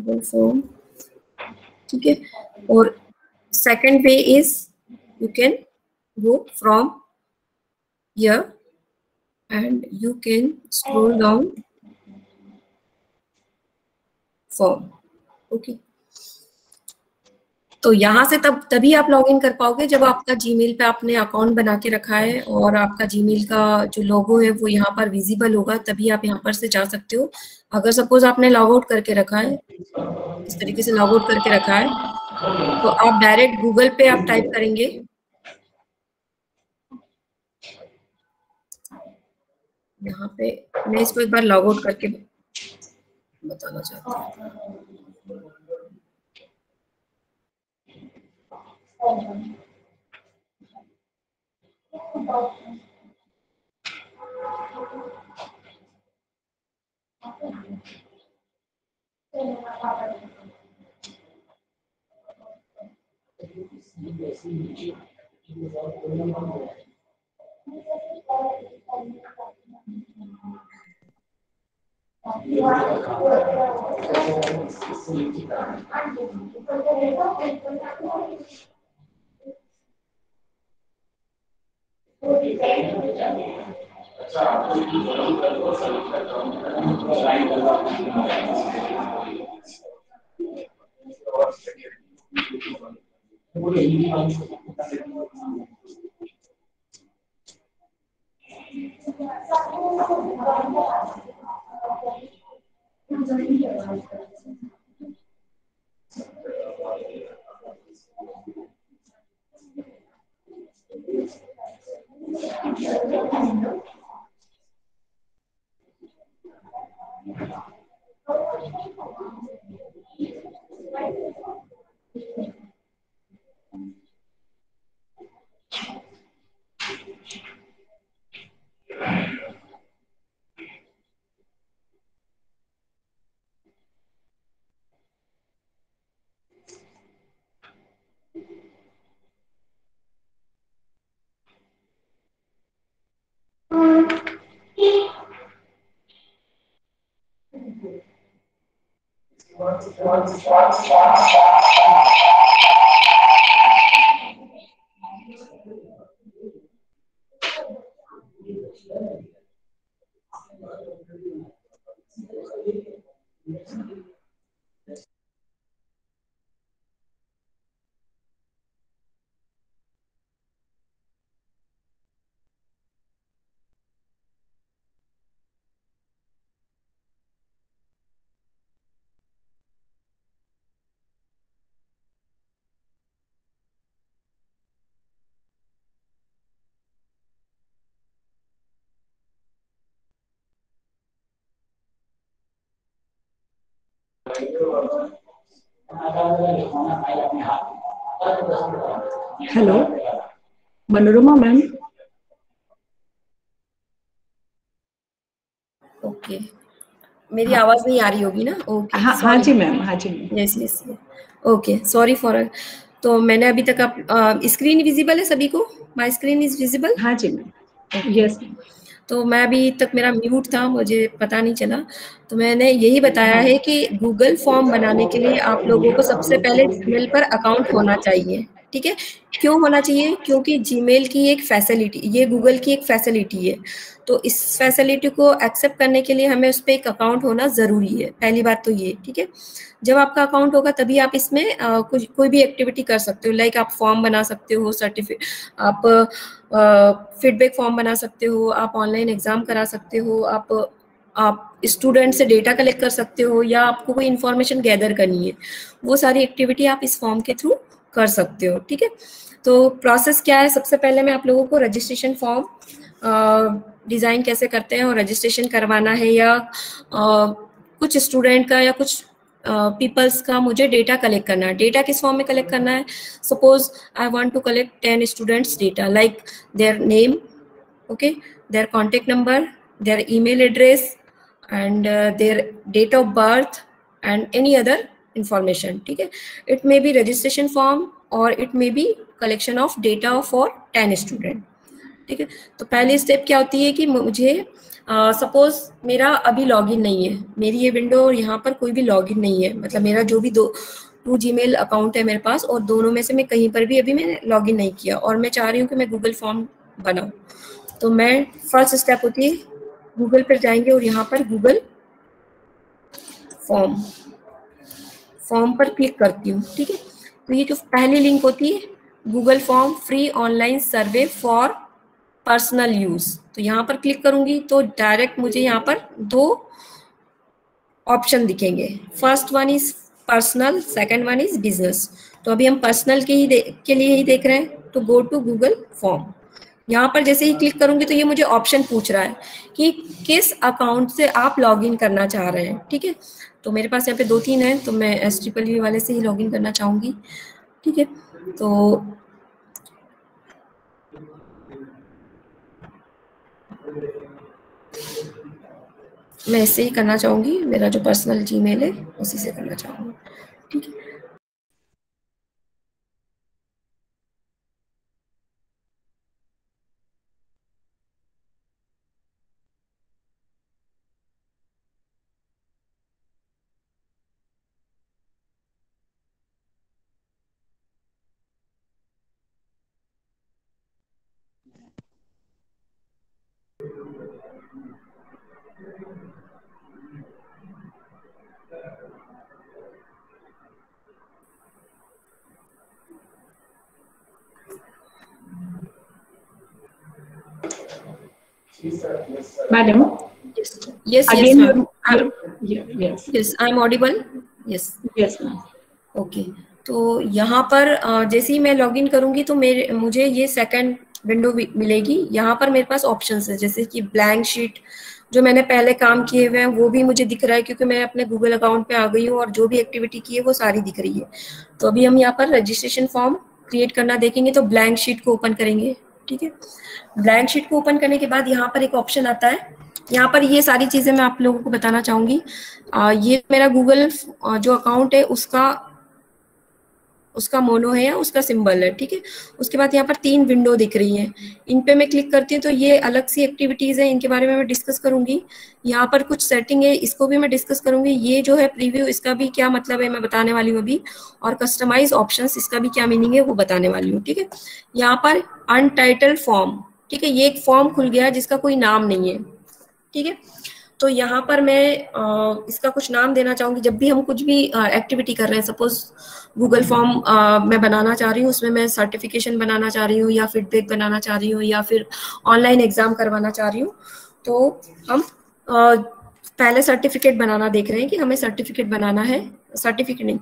Google form, ठीक है। और second way is you can go from here and you can scroll down form, okay। तो यहाँ से तभी आप लॉग इन कर पाओगे जब आपका जीमेल पे आपने अकाउंट बना के रखा है और आपका जीमेल का जो लोगो है वो यहाँ पर विजिबल होगा, तभी आप यहाँ पर से जा सकते हो। अगर सपोज आपने लॉग आउट करके रखा है, इस तरीके से लॉग आउट करके रखा है, तो आप डायरेक्ट गूगल पे आप टाइप करेंगे, यहाँ पे मैं इसको एक बार लॉग आउट करके बताना चाहती हूँ। Hello Manorama ma'am. ओके, मेरी आवाज नहीं आ रही होगी ना? ओके, हाँ जी मैम, हाँ जी ma'am. Yes yes, okay, sorry for. तो मैंने अभी तक आप स्क्रीन विजिबल है सभी को? My screen is visible? हाँ जी मैम, यस। तो मैं अभी तक मेरा म्यूट था, मुझे पता नहीं चला। तो मैंने यही बताया है कि गूगल फॉर्म बनाने के लिए आप लोगों को सबसे पहले जीमेल पर अकाउंट होना चाहिए, ठीक है। क्यों होना चाहिए? क्योंकि जीमेल की एक फैसिलिटी, ये गूगल की एक फैसिलिटी है, तो इस फैसिलिटी को एक्सेप्ट करने के लिए हमें उस पर एक अकाउंट होना ज़रूरी है। पहली बात तो ये, ठीक है। जब आपका अकाउंट होगा तभी आप इसमें कोई भी एक्टिविटी कर सकते हो, लाइक आप फॉर्म बना सकते हो, आप फीडबैक फॉर्म बना सकते हो, आप ऑनलाइन एग्जाम करा सकते हो, आप स्टूडेंट से डेटा कलेक्ट कर सकते हो, या आपको कोई इन्फॉर्मेशन गैदर करनी है, वो सारी एक्टिविटी आप इस फॉर्म के थ्रू कर सकते हो, ठीक है। तो प्रोसेस क्या है? सबसे पहले मैं आप लोगों को रजिस्ट्रेशन फॉर्म डिज़ाइन कैसे करते हैं और रजिस्ट्रेशन करवाना है, या कुछ स्टूडेंट का या कुछ पीपल्स का मुझे डेटा कलेक्ट करना है। डेटा किस फॉर्म में कलेक्ट करना है? Suppose I want to collect 10 students data, like their name, okay, their contact number, their email address, and their date of birth and any other information, ठीक है। it may be registration form or it may be collection of data for 10 student, ठीक है। तो पहली step क्या होती है कि मुझे सपोज मेरा अभी लॉगिन नहीं है, मेरी ये विंडो और यहाँ पर कोई भी लॉगिन नहीं है, मतलब मेरा जो भी 2 जीमेल अकाउंट है मेरे पास और दोनों में से मैं कहीं पर भी अभी मैंने लॉगिन नहीं किया और मैं चाह रही हूँ कि मैं गूगल फॉर्म बनाऊँ। तो मैं फर्स्ट स्टेप होती है गूगल पर जाएंगे और यहाँ पर गूगल फॉर्म पर क्लिक करती हूँ। ठीक है। तो ये जो पहली लिंक होती है Google form free online survey for personal use, तो यहाँ पर क्लिक करूंगी तो डायरेक्ट मुझे यहाँ पर 2 ऑप्शन दिखेंगे। First one is personal, second one is business. तो अभी हम पर्सनल के लिए ही देख रहे हैं, तो गो टू गूगल फॉर्म। यहाँ पर जैसे ही क्लिक करूंगी तो ये मुझे ऑप्शन पूछ रहा है कि किस अकाउंट से आप लॉगिन करना चाह रहे हैं। ठीक है। तो मेरे पास यहाँ पे 2-3 है, तो मैं SEEE वाले से ही लॉगिन करना चाहूंगी। ठीक है। तो मैं इससे ही करना चाहूंगी, मेरा जो पर्सनल जीमेल है उसी से करना चाहूंगी। ठीक है। Madam. Yes, Again, ma'am. yes. I'm audible. Yes. Yes, ma'am. Okay. तो यहाँ पर जैसे ही मैं लॉगिन करूंगी तो मुझे ये सेकंड विंडो मिलेगी। यहाँ पर मेरे पास ऑप्शंस है, जैसे कि ब्लैंक शीट, जो मैंने पहले काम किए हुए हैं वो भी मुझे दिख रहा है क्योंकि मैं अपने गूगल अकाउंट पे आ गई हूँ और जो भी एक्टिविटी की है वो सारी दिख रही है। तो अभी हम यहाँ पर रजिस्ट्रेशन फॉर्म क्रिएट करना देखेंगे, तो ब्लैंक शीट को ओपन करेंगे। ठीक है। ब्लैंक शीट को ओपन करने के बाद यहाँ पर एक ऑप्शन आता है, यहाँ पर ये सारी चीजें मैं आप लोगों को बताना चाहूंगी। ये मेरा गूगल जो अकाउंट है उसका मोनो है या उसका सिंबल है। ठीक है। उसके बाद यहाँ पर 3 विंडो दिख रही हैं, इन पे मैं क्लिक करती हूँ तो ये अलग सी एक्टिविटीज है, इनके बारे में मैं डिस्कस करूंगी। यहाँ पर कुछ सेटिंग है, इसको भी मैं डिस्कस करूंगी। ये जो है प्रीव्यू, इसका भी क्या मतलब है मैं बताने वाली हूँ अभी, और कस्टमाइज ऑप्शंस, इसका भी क्या मीनिंग है वो बताने वाली हूँ। ठीक है। यहाँ पर अनटाइटल्ड फॉर्म, ठीक है, ये एक फॉर्म खुल गया जिसका कोई नाम नहीं है। ठीक है। तो यहाँ पर मैं इसका कुछ नाम देना चाहूंगी। जब भी हम कुछ भी एक्टिविटी कर रहे हैं, सपोज गूगल फॉर्म मैं बनाना चाह रही हूँ, उसमें मैं सर्टिफिकेशन बनाना चाह रही हूँ या फीडबैक बनाना चाह रही हूँ या फिर ऑनलाइन एग्जाम करवाना चाह रही हूँ, तो हम पहले सर्टिफिकेट बनाना देख रहे हैं कि हमें सर्टिफिकेट बनाना है, सर्टिफिकेट नहीं,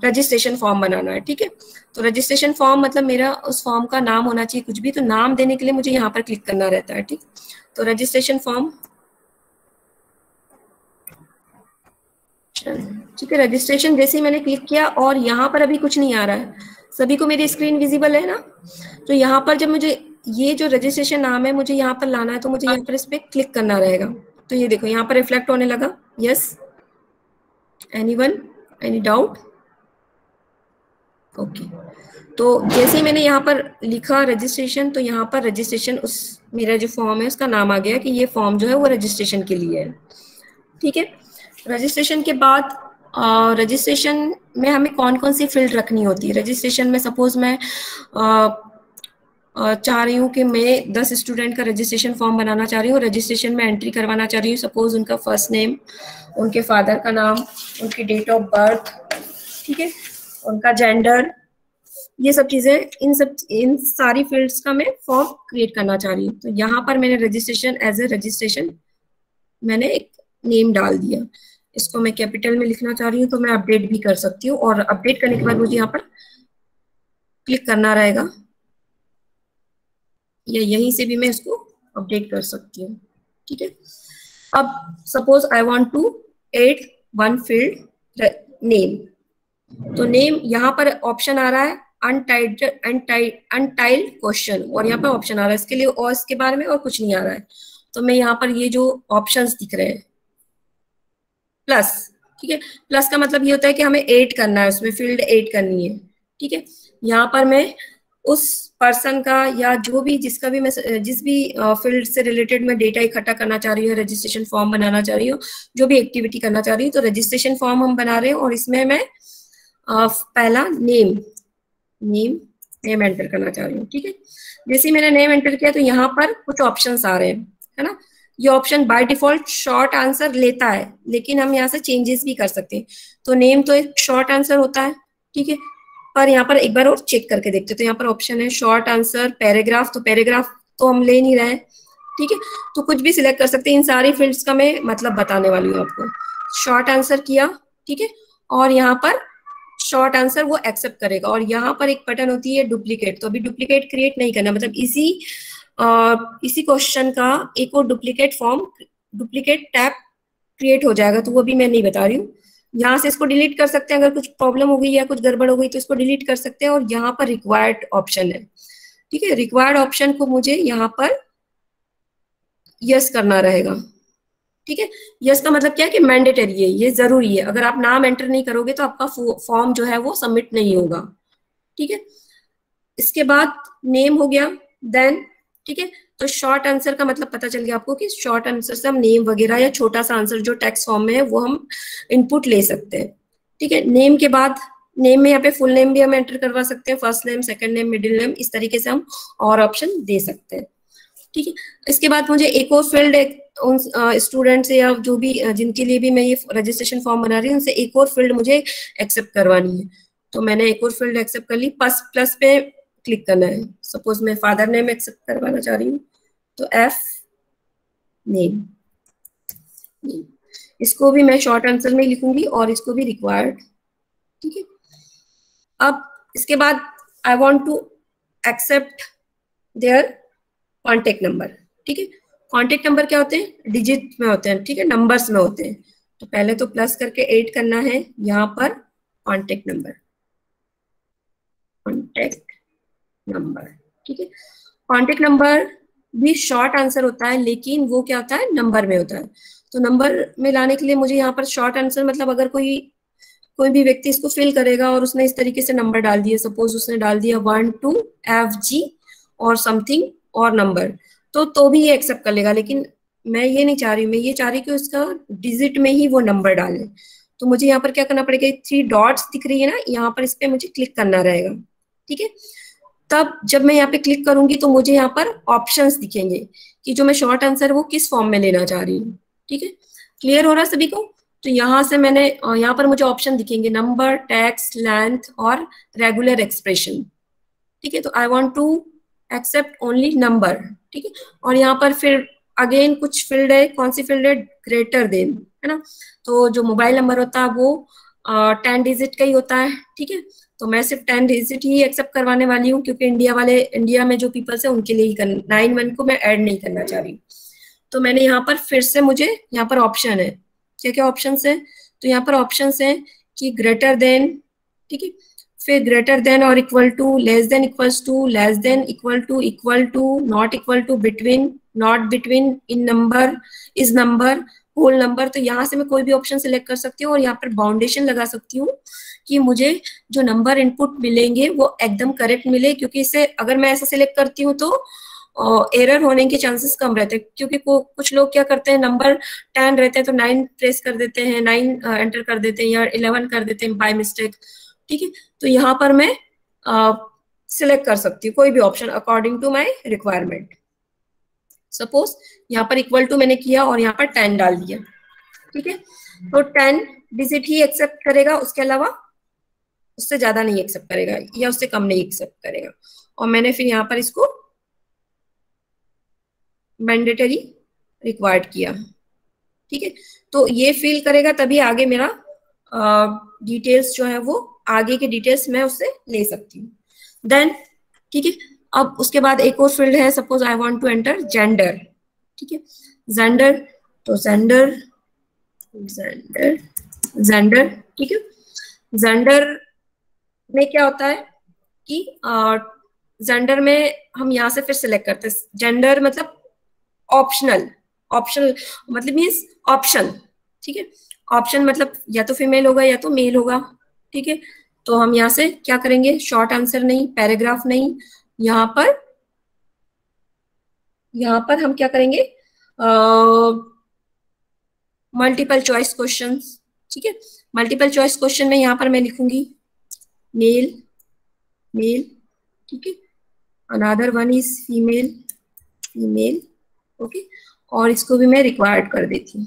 रजिस्ट्रेशन फॉर्म बनाना है। ठीक है। तो रजिस्ट्रेशन फॉर्म मतलब मेरा उस फॉर्म का नाम होना चाहिए कुछ भी, तो नाम देने के लिए मुझे यहाँ पर क्लिक करना रहता है। ठीक। तो रजिस्ट्रेशन फॉर्म, ठीक है। रजिस्ट्रेशन जैसे ही मैंने क्लिक किया और यहाँ पर अभी कुछ नहीं आ रहा है, सभी को मेरी स्क्रीन विजिबल है ना। तो यहाँ पर जब मुझे ये जो रजिस्ट्रेशन नाम है मुझे यहाँ पर लाना है, तो मुझे यहाँ पर इस पर क्लिक करना रहेगा। तो ये देखो यहाँ पर रिफ्लेक्ट होने लगा। Yes, anyone, any doubt? Okay. तो जैसे ही मैंने यहाँ पर लिखा रजिस्ट्रेशन, तो यहाँ पर रजिस्ट्रेशन, उस मेरा जो फॉर्म है उसका नाम आ गया कि ये फॉर्म जो है वो रजिस्ट्रेशन के लिए है। ठीक है। रजिस्ट्रेशन के बाद रजिस्ट्रेशन में हमें कौन कौन सी फील्ड रखनी होती है। रजिस्ट्रेशन में सपोज मैं चाह रही हूँ कि मैं 10 स्टूडेंट का रजिस्ट्रेशन फॉर्म बनाना चाह रही हूँ, रजिस्ट्रेशन में एंट्री करवाना चाह रही हूँ, सपोज उनका फर्स्ट नेम, उनके फादर का नाम, उनकी डेट ऑफ बर्थ, ठीक है, उनका जेंडर, ये सब चीजें, इन सारी फील्ड्स का मैं फॉर्म क्रिएट करना चाह रही हूँ। तो यहाँ पर मैंने रजिस्ट्रेशन एज ए रजिस्ट्रेशन मैंने एक नेम डाल दिया, इसको मैं कैपिटल में लिखना चाह रही हूँ तो मैं अपडेट भी कर सकती हूँ, और अपडेट करने के बाद मुझे यहाँ पर क्लिक करना रहेगा या यहीं से भी मैं इसको अपडेट कर सकती हूँ। ठीक है। अब suppose I want to add one field name, तो नेम यहाँ पर ऑप्शन आ रहा है अनटाइल्ड क्वेश्चन, और यहाँ पर ऑप्शन आ रहा है इसके लिए, और इसके बारे में और कुछ नहीं आ रहा है। तो मैं यहाँ पर ये जो ऑप्शंस दिख रहे हैं प्लस, ठीक है, प्लस का मतलब ये होता है कि हमें ऐड करना है, उसमें फील्ड ऐड करनी है। ठीक है। यहाँ पर मैं उस पर्सन का या जो भी जिसका भी मैं जिस भी फील्ड से रिलेटेड मैं डेटा इकट्ठा करना चाह रही हूँ, रजिस्ट्रेशन फॉर्म बनाना चाह रही हूँ, जो भी एक्टिविटी करना चाह रही हूँ, तो रजिस्ट्रेशन फॉर्म हम बना रहे हैं और इसमें मैं पहला नेम एंटर करना चाह रही हूँ। ठीक है, जैसे ही मैंने नेम एंटर किया तो यहाँ पर कुछ ऑप्शंस आ रहे हैं, है ना। ये option by default short answer लेता है, लेकिन हम यहाँ से चेंजेस भी कर सकते हैं। तो नेम तो एक शॉर्ट आंसर होता है, ठीक है, पर यहाँ पर एक बार और चेक करके देखते हैं। तो यहाँ पर ऑप्शन है शॉर्ट आंसर, पैराग्राफ, तो पैराग्राफ तो हम ले नहीं रहे हैं, ठीक है, तो कुछ भी सिलेक्ट कर सकते हैं। इन सारी फील्ड्स का मैं मतलब बताने वाली हूँ आपको। शॉर्ट आंसर किया, ठीक है, और यहाँ पर शॉर्ट आंसर वो एक्सेप्ट करेगा। और यहाँ पर एक बटन होती है डुप्लीकेट, तो अभी डुप्लीकेट क्रिएट नहीं करना, मतलब इसी क्वेश्चन का एक और डुप्लीकेट टैब क्रिएट हो जाएगा, तो वो भी मैं नहीं बता रही हूँ। यहाँ से इसको डिलीट कर सकते हैं, अगर कुछ प्रॉब्लम हो गई या कुछ गड़बड़ हो गई तो इसको डिलीट कर सकते हैं। और यहाँ पर रिक्वायर्ड ऑप्शन है, ठीक है, रिक्वायर्ड ऑप्शन को मुझे यहाँ पर यस करना रहेगा, ठीक है। यस का मतलब क्या है कि मैंडेटरी है, ये जरूरी है। अगर आप नाम एंटर नहीं करोगे तो आपका फॉर्म जो है वो सबमिट नहीं होगा, ठीक है। इसके बाद नेम हो गया, देन, ठीक है, तो शॉर्ट आंसर का मतलब पता चल गया आपको कि शॉर्ट आंसर से हम नेम वगैरह या छोटा सा आंसर जो टेक्स्ट फॉर्म में है वो हम इनपुट ले सकते हैं, ठीक है। नेम के बाद नेम में यहाँ पे फुल नेम भी हम एंटर करवा सकते हैं, first name, second name, middle name, इस तरीके से हम और ऑप्शन दे सकते हैं, ठीक है। इसके बाद मुझे एक और फील्ड उन स्टूडेंट से या जो भी जिनके लिए भी मैं ये रजिस्ट्रेशन फॉर्म बना रही हूँ उनसे एक और फील्ड मुझे एक्सेप्ट करवानी है। तो मैंने एक और फील्ड एक्सेप्ट कर ली, प्लस पे क्लिक करना है। सपोज मैं फादर नेम एक्सेप्ट करवाना चाह रही हूँ, तो एफ नेम, इसको भी मैं शॉर्ट आंसर में लिखूंगी और इसको भी रिक्वायर्ड, ठीक है। अब इसके बाद I want to accept their contact number, ठीक है। कॉन्टेक्ट नंबर क्या होते हैं, डिजिट में होते हैं, ठीक है, नंबर्स में होते हैं। तो पहले तो प्लस करके 8 करना है यहाँ पर कॉन्टेक्ट नंबर, ठीक है। कॉन्टेक्ट नंबर भी शॉर्ट आंसर होता है, लेकिन वो क्या होता है, नंबर में होता है। तो नंबर में लाने के लिए मुझे यहाँ पर शॉर्ट आंसर मतलब अगर कोई भी व्यक्ति इसको फिल करेगा और उसने इस तरीके से नंबर डाल दिया, सपोज उसने डाल दिया 1 2 FG और समथिंग और नंबर, तो भी ये एक्सेप्ट कर लेगा। लेकिन मैं ये नहीं चाह रही, मैं ये चाह रही कि उसका डिजिट में ही वो नंबर डाले। तो मुझे यहाँ पर क्या करना पड़ेगा, 3 डॉट्स दिख रही है ना, यहाँ पर इस पे मुझे क्लिक करना रहेगा, ठीक है। तब जब मैं यहाँ पे क्लिक करूंगी तो मुझे यहाँ पर ऑप्शंस दिखेंगे कि जो मैं शॉर्ट आंसर वो किस फॉर्म में लेना चाह रही हूँ, ठीक है। क्लियर हो रहा है सभी को? तो यहाँ से मैंने यहाँ पर मुझे ऑप्शन दिखेंगे नंबर, टेक्स्ट, लेंथ और रेगुलर एक्सप्रेशन, ठीक है। तो I want to accept only number, ठीक है। और यहाँ पर फिर अगेन कुछ फील्ड है, कौन सी फील्ड है, ग्रेटर देन, है ना। तो जो मोबाइल नंबर होता है वो 10 डिजिट का ही होता है, ठीक है। तो मैं सिर्फ 10 डिजिट ही एक्सेप्ट करवाने वाली हूँ, क्योंकि इंडिया में जो पीपल्स है उनके लिए ही 9 को मैं ऐड नहीं करना चाह रही। तो मैंने यहाँ पर फिर से मुझे यहाँ पर ऑप्शन है, क्या क्या ऑप्शन है, तो यहाँ पर ऑप्शन है कि ग्रेटर देन, ठीक है, फिर ग्रेटर देन और equal to, less than equals to, less than equal to, not equal to, between, not between, in number, is number, whole number. तो यहाँ से मैं कोई भी ऑप्शन सिलेक्ट कर सकती हूँ और यहाँ पर बाउंडेशन लगा सकती हूँ कि मुझे जो नंबर इनपुट मिलेंगे वो एकदम करेक्ट मिले, क्योंकि इसे अगर मैं ऐसा सिलेक्ट करती हूँ तो एरर होने के चांसेस कम रहते हैं। क्योंकि कुछ लोग क्या करते हैं, नंबर 10 रहते हैं तो 9 प्रेस कर देते हैं, 9 एंटर कर देते हैं या 11 कर देते हैं बाय मिस्टेक, ठीक है। तो यहाँ पर मैं सिलेक्ट कर सकती हूँ कोई भी option according to my requirement. Suppose यहाँ पर इक्वल टू मैंने किया और यहाँ पर 10 डाल दिया, ठीक है। तो 10 डिजिट ही एक्सेप्ट करेगा, उसके अलावा उससे ज्यादा नहीं एक्सेप्ट करेगा या उससे कम नहीं एक्सेप्ट करेगा। और मैंने फिर यहाँ पर इसको मैंडेटरी रिक्वायर्ड किया, ठीक है। तो ये फिल करेगा तभी आगे मेरा डिटेल्स जो है वो आगे के डिटेल्स मैं उससे ले सकती हूँ। देन, ठीक है, अब उसके बाद एक और फील्ड है, suppose I want to enter gender, ठीक है, जेंडर, तो जेंडर, ठीक है। जेंडर में क्या होता है कि जेंडर में हम यहाँ से फिर सिलेक्ट करते हैं, जेंडर मतलब ऑप्शनल मतलब मीन्स ऑप्शन, ठीक है। ऑप्शन मतलब या तो फीमेल होगा या तो मेल होगा, ठीक है। तो हम यहाँ से क्या करेंगे, शॉर्ट आंसर नहीं, पैराग्राफ नहीं, यहाँ पर हम क्या करेंगे, मल्टीपल चॉइस क्वेश्चंस। ठीक है, मल्टीपल चॉइस क्वेश्चन में यहाँ पर मैं लिखूंगी मेल, मेल, ठीक है, another one is female, female, okay, और इसको भी मैं रिक्वायर्ड कर देती हूँ।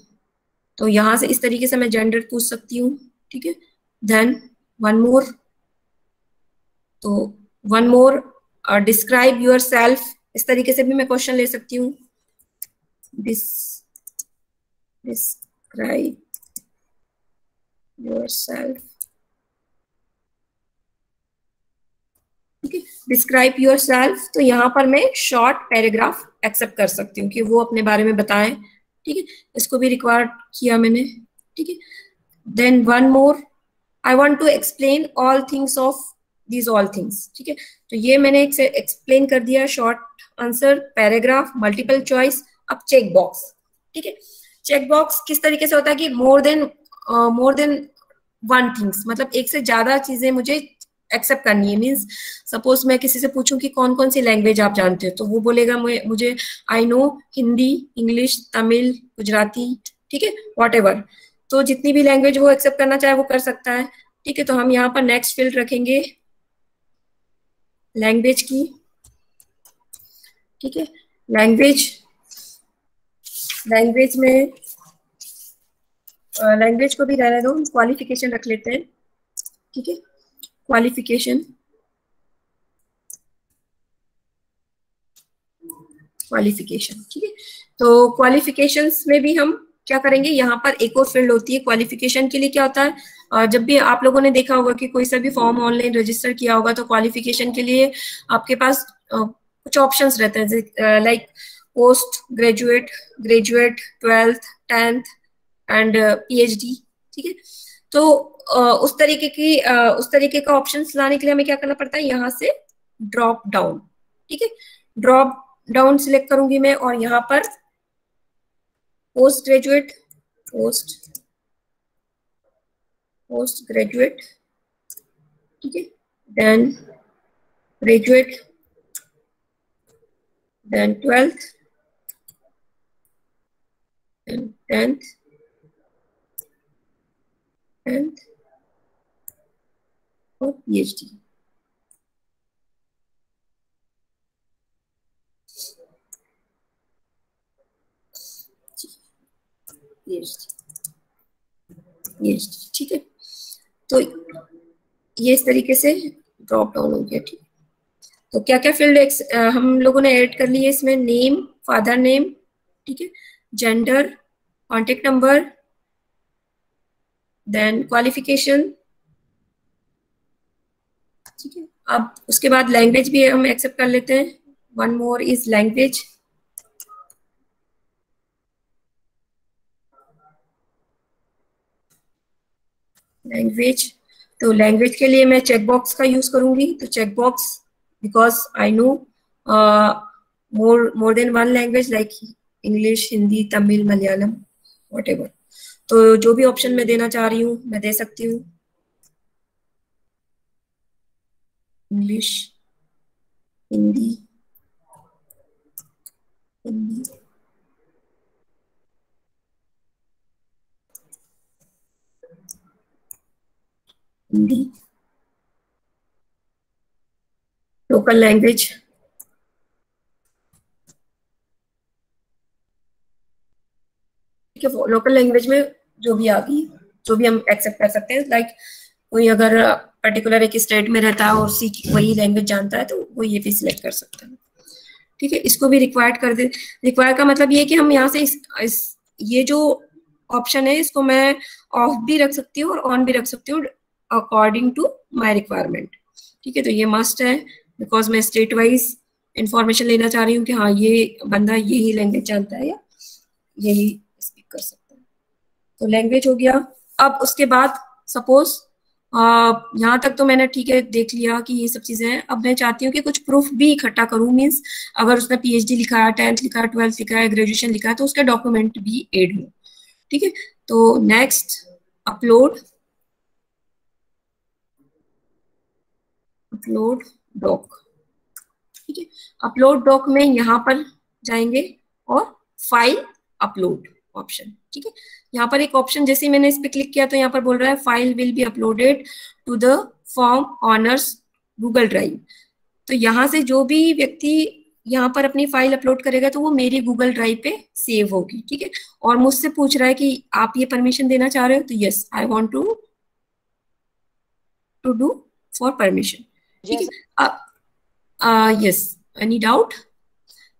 तो यहाँ से इस तरीके से मैं जेंडर पूछ सकती हूँ। ठीक है, देन वन मोर, तो one more, describe your self, इस तरीके से भी मैं क्वेश्चन ले सकती हूँ, describe your self, describe your self, तो यहाँ पर मैं शॉर्ट पैराग्राफ एक्सेप्ट कर सकती हूँ कि वो अपने बारे में बताएं। ठीक है, इसको भी रिक्वायर्ड किया मैंने। ठीक है, then one more, I want to explain all things of these all things. ठीक है, तो ये मैंने एक्सप्लेन कर दिया, short answer, paragraph, multiple choice. अब चेक बॉक्स। ठीक है, चेक बॉक्स किस तरीके से होता है कि मोर देन वन थिंग्स, मतलब एक से ज्यादा चीजें मुझे एक्सेप्ट करनी है। मीन्स सपोज मैं किसी से पूछूं कि कौन कौन सी लैंग्वेज आप जानते हो, तो वो बोलेगा मुझे I know Hindi, English, Tamil, Gujarati, ठीक है, व्हाटएवर। तो जितनी भी लैंग्वेज वो एक्सेप्ट करना चाहे वो कर सकता है। ठीक है, तो हम यहाँ पर नेक्स्ट फील्ड रखेंगे लैंग्वेज की। ठीक है, लैंग्वेज में लैंग्वेज को भी रहने दो, क्वालिफिकेशन रख लेते हैं। ठीक है, क्वालिफिकेशन, ठीक है, तो क्वालिफिकेशंस में भी हम क्या करेंगे, यहाँ पर एक और फील्ड होती है क्वालिफिकेशन के लिए। क्या होता है, जब भी आप लोगों ने देखा होगा कि कोई सा भी फॉर्म ऑनलाइन रजिस्टर किया होगा, तो क्वालिफिकेशन के लिए आपके पास कुछ ऑप्शंस रहते हैं, like post graduate, graduate, 12th, 10th and PhD। ठीक है, तो उस तरीके का ऑप्शंस लाने के लिए हमें क्या करना पड़ता है, यहाँ से ड्रॉप डाउन। ठीक है, ड्रॉप डाउन सिलेक्ट करूंगी मैं, और यहाँ पर पोस्ट ग्रेजुएट, पोस्ट ग्रेजुएट, ठीक है, then graduate, then 12th, then 10th, और PhD। ठीक है, तो ये इस तरीके से ड्रॉप डाउन हो गया। ठीक, तो क्या क्या फील्ड हम लोगों ने ऐड कर ली है इसमें, नेम, फादर नेम, ठीक है, gender, contact number, then qualification. ठीक है, अब उसके बाद लैंग्वेज भी हम एक्सेप्ट कर लेते हैं। वन मोर इज लैंग्वेज, तो लैंग्वेज के लिए मैं चेक बॉक्स का यूज करूंगी। तो check box, because I know more than one language, like English, Hindi, Tamil, Malayalam, whatever. तो जो भी ऑप्शन मैं देना चाह रही हूँ मैं दे सकती हूँ, इंग्लिश, हिंदी, लोकल लैंग्वेज, ठीक है, लोकल लैंग्वेज में जो भी आ गई, जो भी हम एक्सेप्ट कर सकते हैं। लाइक कोई अगर पर्टिकुलर एक स्टेट में रहता है और वही लैंग्वेज जानता है, तो वो ये भी सिलेक्ट कर सकता है। ठीक है, इसको भी रिक्वायर्ड कर दे। रिक्वायर का मतलब ये है कि हम यहाँ से ये जो ऑप्शन है इसको मैं ऑफ भी रख सकती हूँ और ऑन भी रख सकती हूँ, अकॉर्डिंग टू माय रिक्वायरमेंट। ठीक है, तो ये मस्ट है, बिकॉज मैं स्टेट वाइज इंफॉर्मेशन लेना चाह रही हूँ कि हाँ ये बंदा यही लैंग्वेज जानता है या यही स्पीक कर सकता है। तो लैंग्वेज हो गया। अब उसके बाद सपोज यहाँ तक तो मैंने ठीक है देख लिया कि ये सब चीजें हैं। अब मैं चाहती हूँ कि कुछ प्रूफ भी इकट्ठा करूँ। मीन्स अगर उसने PhD लिखा है, 10th लिखा है, 12th लिखा है, ग्रेजुएशन लिखा है, तो उसके डॉक्यूमेंट भी एड हो। ठीक है, तो नेक्स्ट अपलोड, अपलोड डॉक, ठीक है। अपलोड डॉक में यहाँ पर जाएंगे और फाइल अपलोड ऑप्शन, ठीक है। यहाँ पर एक ऑप्शन जैसे मैंने इस पे क्लिक किया तो यहाँ पर बोल रहा है file will be uploaded to the form owner's Google Drive. तो यहाँ से जो भी व्यक्ति यहाँ पर अपनी फाइल अपलोड करेगा तो वो मेरी गूगल ड्राइव पे सेव होगी, ठीक है। और मुझसे पूछ रहा है कि आप ये परमिशन देना चाह रहे हो, तो yes I want to do for permission, ठीक है। Yes, any doubt?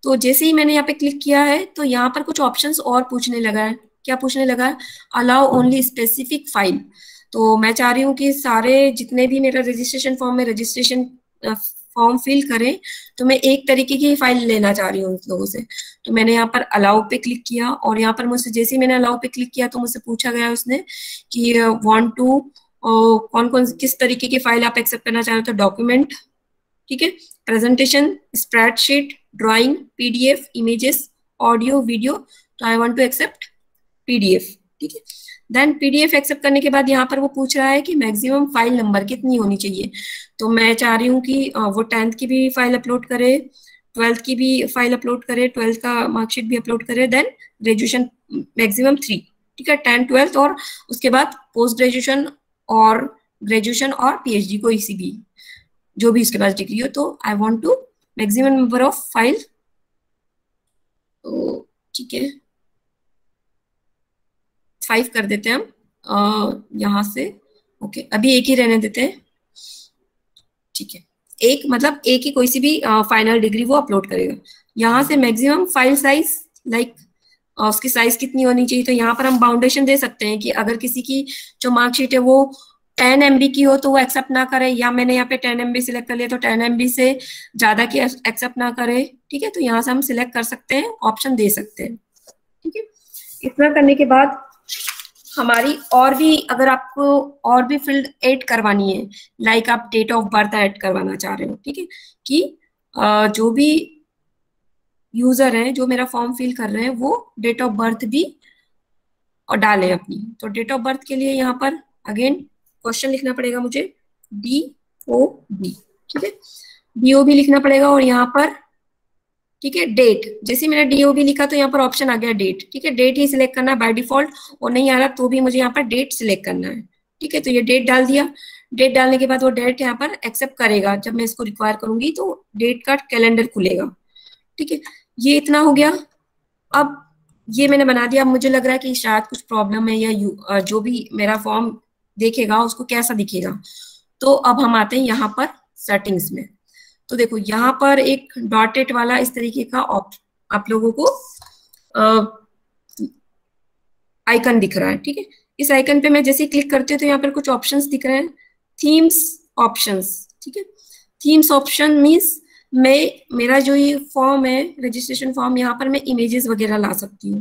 तो जैसे ही मैंने यहाँ पे क्लिक किया है तो यहाँ पर कुछ ऑप्शंस और पूछने लगा है। क्या पूछने लगा है? Allow only specific file. तो मैं चाह रही हूँ कि सारे जितने भी मेरा रजिस्ट्रेशन फॉर्म में रजिस्ट्रेशन फॉर्म फिल करें तो मैं एक तरीके की फाइल लेना चाह रही हूँ उन लोगों से। तो मैंने यहाँ पर अलाउ पे क्लिक किया और यहाँ पर मुझसे जैसे ही मैंने अलाउ पे क्लिक किया तो मुझसे पूछा गया उसने कि वांट टू कौन कौन किस तरीके की फाइल आप एक्सेप्ट करना चाह रहे हो। तो डॉक्यूमेंट, ठीक है, presentation, spreadsheet, drawing, PDF, images, audio, video. तो I want to accept PDF, ठीक है। देन पीडीएफ एक्सेप्ट करने के बाद यहाँ पर वो पूछ रहा है कि मैक्सिमम फाइल नंबर कितनी होनी चाहिए। तो मैं चाह रही हूँ कि वो 10th की भी फाइल अपलोड करे, 12th की भी फाइल अपलोड करे, 12th का मार्कशीट भी अपलोड करे, देन ग्रेजुएशन मैक्सिमम 3, ठीक है, 10, 12th और उसके बाद पोस्ट ग्रेजुएशन और ग्रेजुएशन और पीएचडी कोई सी भी जो भी इसके पास डिग्री हो। तो I want to maximum number of file, तो ठीक है 5 कर देते हैं हम यहाँ से। ओके, अभी एक ही रहने देते हैं, ठीक है। एक मतलब एक ही कोई सी भी फाइनल डिग्री वो अपलोड करेगा। यहाँ से मैक्सिमम फाइल साइज लाइक उसकी साइज कितनी होनी चाहिए। तो यहाँ पर हम बाउंडेशन दे सकते हैं कि अगर किसी की जो मार्कशीट है वो 10 MB की हो तो वो एक्सेप्ट ना करे, या मैंने यहाँ पे 10 MB सिलेक्ट कर लिया तो 10 MB से ज्यादा की एक्सेप्ट ना करे, ठीक है। तो यहाँ से हम सिलेक्ट कर सकते हैं, ऑप्शन दे सकते हैं, ठीक है। इतना करने के बाद हमारी और भी अगर आपको और भी फील्ड ऐड करवानी है, लाइक आप डेट ऑफ बर्थ ऐड करवाना चाह रहे हो, ठीक है, कि जो भी यूजर हैं जो मेरा फॉर्म फिल कर रहे हैं वो डेट ऑफ बर्थ भी और डालें अपनी। तो डेट ऑफ बर्थ के लिए यहाँ पर अगेन क्वेश्चन लिखना पड़ेगा मुझे, DOB, ठीक है, DOB लिखना पड़ेगा और यहाँ पर, ठीक है, डेट। जैसे मैंने DOB लिखा तो यहाँ पर ऑप्शन आ गया डेट, ठीक है। डेट ही सिलेक्ट करना है बाय डिफॉल्ट, और नहीं आ रहा तो भी मुझे यहाँ पर डेट सिलेक्ट करना है, ठीक है। तो ये डेट डाल दिया। डेट डालने के बाद वो डेट यहाँ पर एक्सेप्ट करेगा। जब मैं इसको रिक्वायर करूंगी तो डेट का कैलेंडर खुलेगा, ठीक है। ये इतना हो गया। अब ये मैंने बना दिया। अब मुझे लग रहा है कि शायद कुछ प्रॉब्लम है या जो भी मेरा फॉर्म देखेगा उसको कैसा दिखेगा। तो अब हम आते हैं यहाँ पर सेटिंग्स में। तो देखो यहाँ पर एक डॉटेड वाला इस तरीके का आप लोगों को आइकन दिख रहा है, ठीक है। इस आइकन पे मैं जैसे क्लिक करती हूँ तो यहाँ पर कुछ ऑप्शंस दिख रहे हैं, थीम्स ऑप्शंस, ठीक है। थीम्स ऑप्शन मीन्स मेरा जो ये फॉर्म है रजिस्ट्रेशन फॉर्म, यहाँ पर मैं इमेजेस वगैरह ला सकती हूँ,